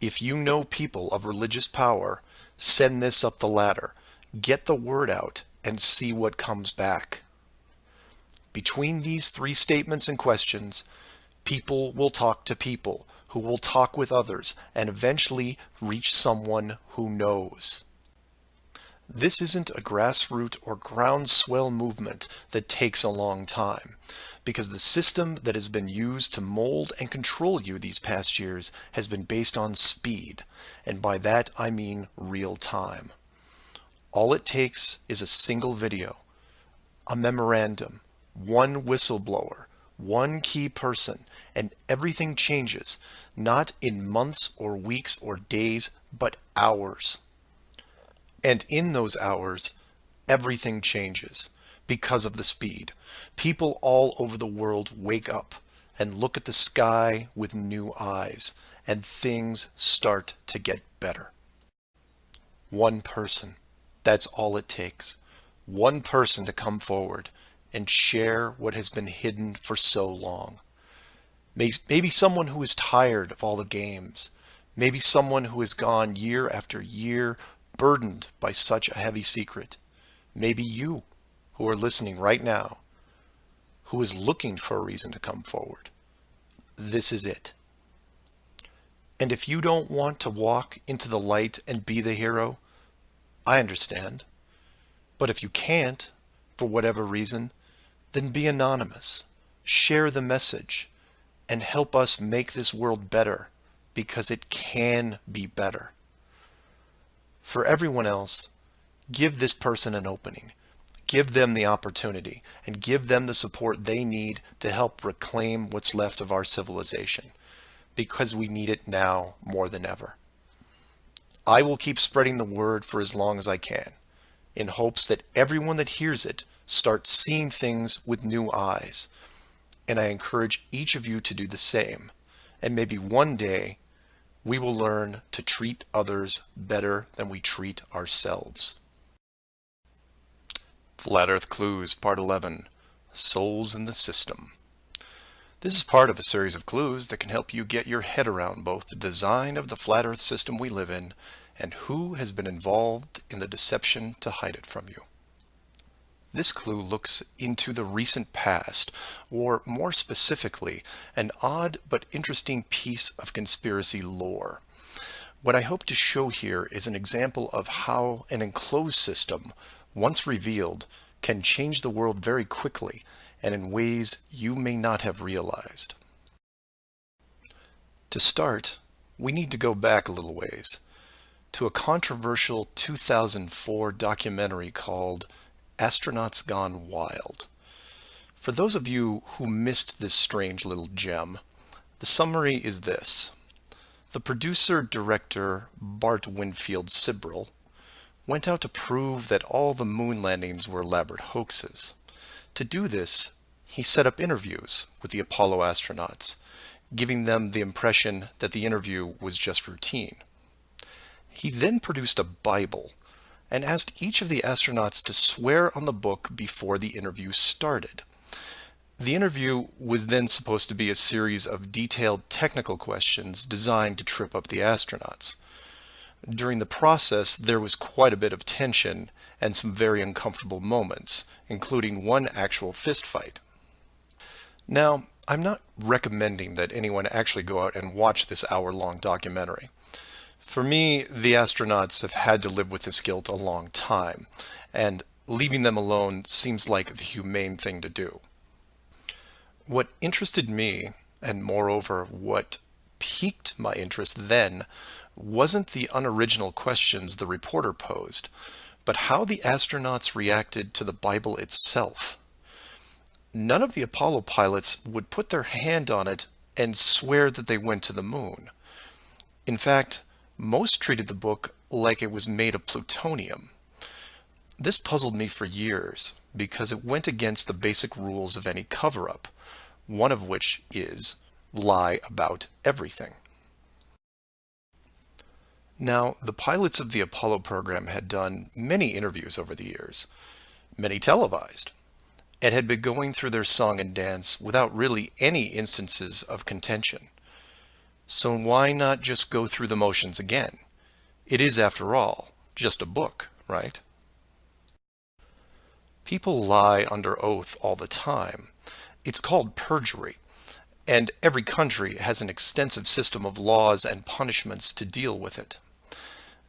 [SPEAKER 1] If you know people of religious power, send this up the ladder. Get the word out and see what comes back. Between these three statements and questions, people will talk to people who will talk with others and eventually reach someone who knows. This isn't a grassroots or groundswell movement that takes a long time, because the system that has been used to mold and control you these past years has been based on speed, and by that I mean real time. All it takes is a single video, a memorandum, one whistleblower, one key person, and everything changes, not in months or weeks or days, but hours. And in those hours, everything changes because of the speed. People all over the world wake up and look at the sky with new eyes, and things start to get better. One person, that's all it takes. One person to come forward and share what has been hidden for so long. Maybe someone who is tired of all the games. Maybe someone who has gone year after year burdened by such a heavy secret. Maybe you, who are listening right now, who is looking for a reason to come forward. This is it. And if you don't want to walk into the light and be the hero, I understand. But if you can't, for whatever reason, then be anonymous. Share the message. and help us make this world better, because it can be better. For everyone else, give this person an opening. Give them the opportunity and give them the support they need to help reclaim what's left of our civilization, because we need it now more than ever. I will keep spreading the word for as long as I can, in hopes that everyone that hears it starts seeing things with new eyes. And I encourage each of you to do the same. And maybe one day we will learn to treat others better than we treat ourselves. Flat Earth Clues, Part 11, Souls in the System. This is part of a series of clues that can help you get your head around both the design of the flat Earth system we live in and who has been involved in the deception to hide it from you. This clue looks into the recent past, or more specifically, an odd but interesting piece of conspiracy lore. What I hope to show here is an example of how an enclosed system, once revealed, can change the world very quickly and in ways you may not have realized. To start, we need to go back a little ways to a controversial 2004 documentary called Astronauts Gone Wild. For those of you who missed this strange little gem, the summary is this. The producer-director Bart Winfield Sibrel went out to prove that all the moon landings were elaborate hoaxes. To do this, he set up interviews with the Apollo astronauts, giving them the impression that the interview was just routine. He then produced a Bible and asked each of the astronauts to swear on the book before the interview started. The interview was then supposed to be a series of detailed technical questions designed to trip up the astronauts. During the process, there was quite a bit of tension and some very uncomfortable moments, including one actual fist fight. Now, I'm not recommending that anyone actually go out and watch this hour-long documentary. For me, the astronauts have had to live with this guilt a long time, and leaving them alone seems like the humane thing to do. What interested me, and moreover what piqued my interest then, wasn't the unoriginal questions the reporter posed, but how the astronauts reacted to the Bible itself. None of the Apollo pilots would put their hand on it and swear that they went to the moon. In fact, most treated the book like it was made of plutonium. This puzzled me for years because it went against the basic rules of any cover-up, one of which is lie about everything. Now, the pilots of the Apollo program had done many interviews over the years, many televised, and had been going through their song and dance without really any instances of contention. So why not just go through the motions again? It is, after all, just a book, right? People lie under oath all the time. It's called perjury, and every country has an extensive system of laws and punishments to deal with it.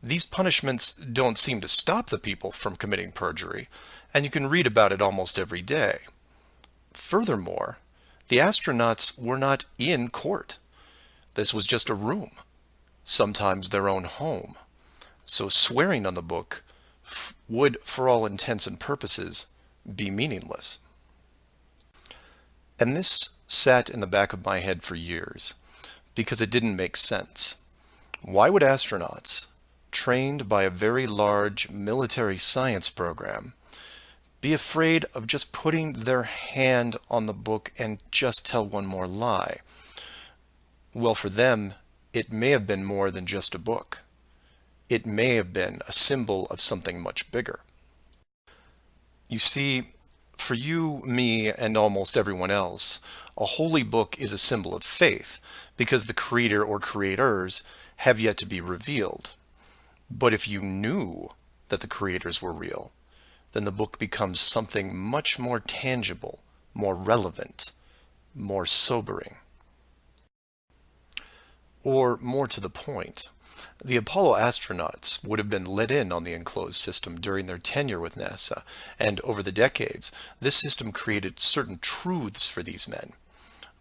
[SPEAKER 1] These punishments don't seem to stop the people from committing perjury, and you can read about it almost every day. Furthermore, the astronauts were not in court. This was just a room, sometimes their own home. So swearing on the book would, for all intents and purposes, be meaningless. And this sat in the back of my head for years, because it didn't make sense. Why would astronauts, trained by a very large military science program, be afraid of just putting their hand on the book and just tell one more lie? Well, for them, it may have been more than just a book. It may have been a symbol of something much bigger. You see, for you, me, and almost everyone else, a holy book is a symbol of faith, because the creator or creators have yet to be revealed. But if you knew that the creators were real, then the book becomes something much more tangible, more relevant, more sobering. Or more to the point, the Apollo astronauts would have been let in on the enclosed system during their tenure with NASA, and over the decades, this system created certain truths for these men.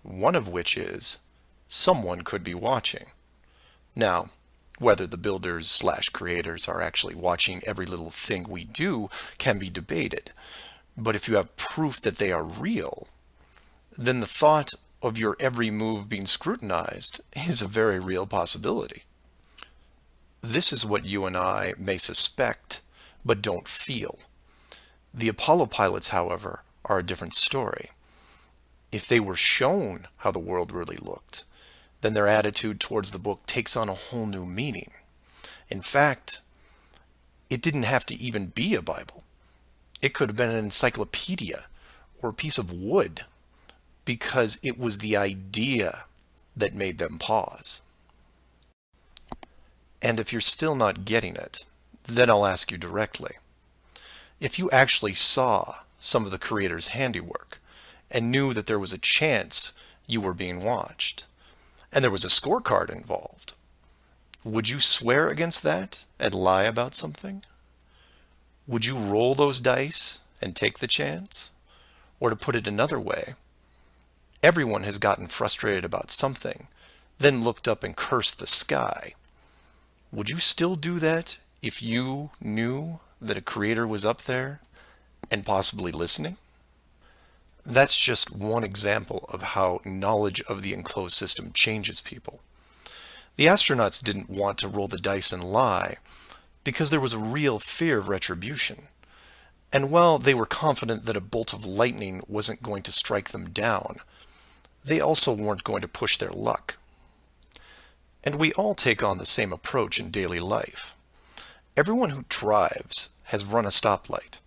[SPEAKER 1] one of which is someone could be watching. Now, whether the builders/creators are actually watching every little thing we do can be debated, but if you have proof that they are real, then the thought of your every move being scrutinized is a very real possibility. This is what you and I may suspect, but don't feel. The Apollo pilots, however, are a different story. If they were shown how the world really looked, then their attitude towards the book takes on a whole new meaning. In fact, it didn't have to even be a Bible. It could have been an encyclopedia or a piece of wood, because it was the idea that made them pause. And if you're still not getting it, then I'll ask you directly. If you actually saw some of the creators' handiwork and knew that there was a chance you were being watched, and there was a scorecard involved, would you swear against that and lie about something? Would you roll those dice and take the chance? Or to put it another way, everyone has gotten frustrated about something, then looked up and cursed the sky. Would you still do that if you knew that a creator was up there and possibly listening? That's just one example of how knowledge of the enclosed system changes people. The astronauts didn't want to roll the dice and lie because there was a real fear of retribution. And while they were confident that a bolt of lightning wasn't going to strike them down, they also weren't going to push their luck. And we all take on the same approach in daily life. Everyone who drives has run a stoplight.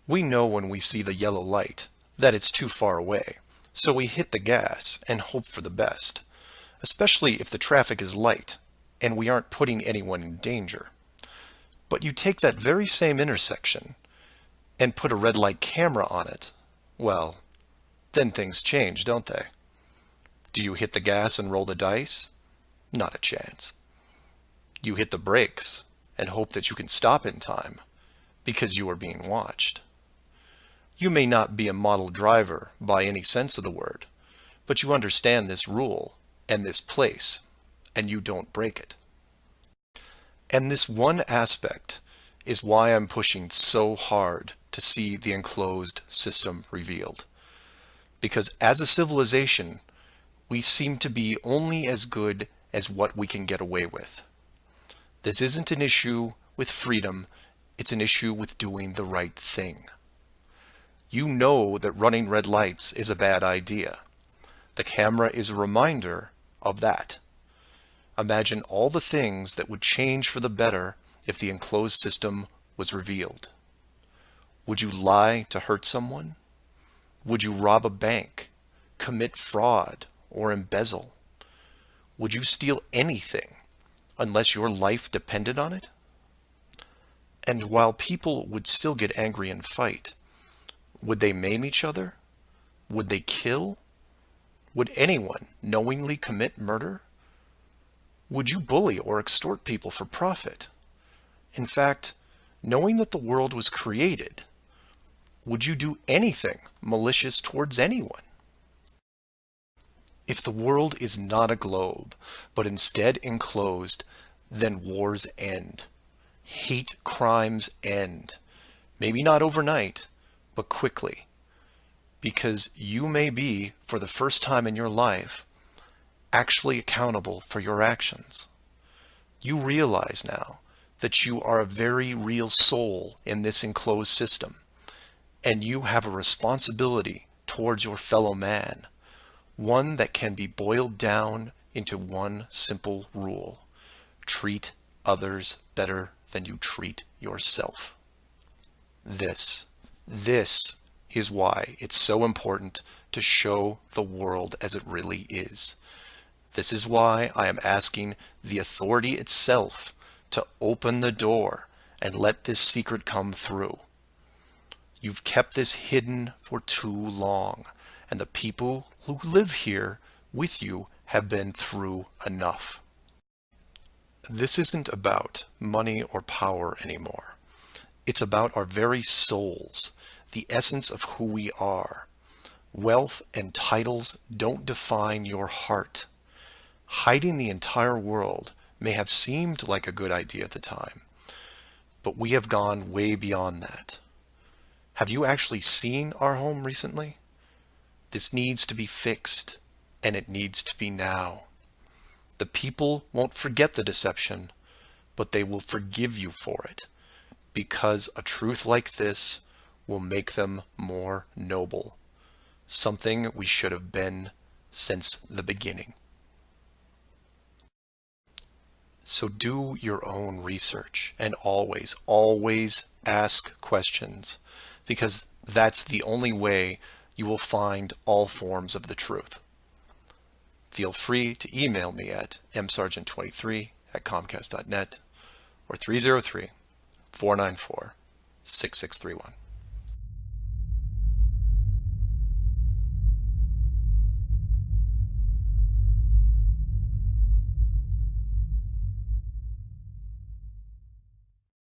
[SPEAKER 1] We know when we see the yellow light that it's too far away, so we hit the gas and hope for the best, especially if the traffic is light and we aren't putting anyone in danger. But you take that very same intersection and put a red light camera on it, well, then things change, don't they? Do you hit the gas and roll the dice? Not a chance. You hit the brakes and hope that you can stop in time because you are being watched. You may not be a model driver by any sense of the word, but you understand this rule and this place, and you don't break it. And this one aspect is why I'm pushing so hard to see the enclosed system revealed. Because as a civilization, we seem to be only as good as what we can get away with. This isn't an issue with freedom, it's an issue with doing the right thing. You know that running red lights is a bad idea. The camera is a reminder of that. Imagine all the things that would change for the better if the enclosed system was revealed. Would you lie to hurt someone? Would you rob a bank, commit fraud, or embezzle? Would you steal anything unless your life depended on it? And while people would still get angry and fight, would they maim each other? Would they kill? Would anyone knowingly commit murder? Would you bully or extort people for profit? In fact, knowing that the world was created, would you do anything malicious towards anyone? If the world is not a globe, but instead enclosed, then wars end. Hate crimes end. Maybe not overnight, but quickly. Because you may be, for the first time in your life, actually accountable for your actions. You realize now that you are a very real soul in this enclosed system, and you have a responsibility towards your fellow man, one that can be boiled down into one simple rule: treat others better than you treat yourself. This is why it's so important to show the world as it really is. This is why I am asking the authority itself to open the door and let this secret come through. You've kept this hidden for too long, and the people who live here with you have been through enough. This isn't about money or power anymore. It's about our very souls, the essence of who we are. Wealth and titles don't define your heart. Hiding the entire world may have seemed like a good idea at the time, but we have gone way beyond that. Have you actually seen our home recently? This needs to be fixed, and it needs to be now. The people won't forget the deception, but they will forgive you for it, because a truth like this will make them more noble, something we should have been since the beginning. So do your own research, and always, always ask questions, because that's the only way you will find all forms of the truth. Feel free to email me at msargent23@comcast.net or 303-494-6631.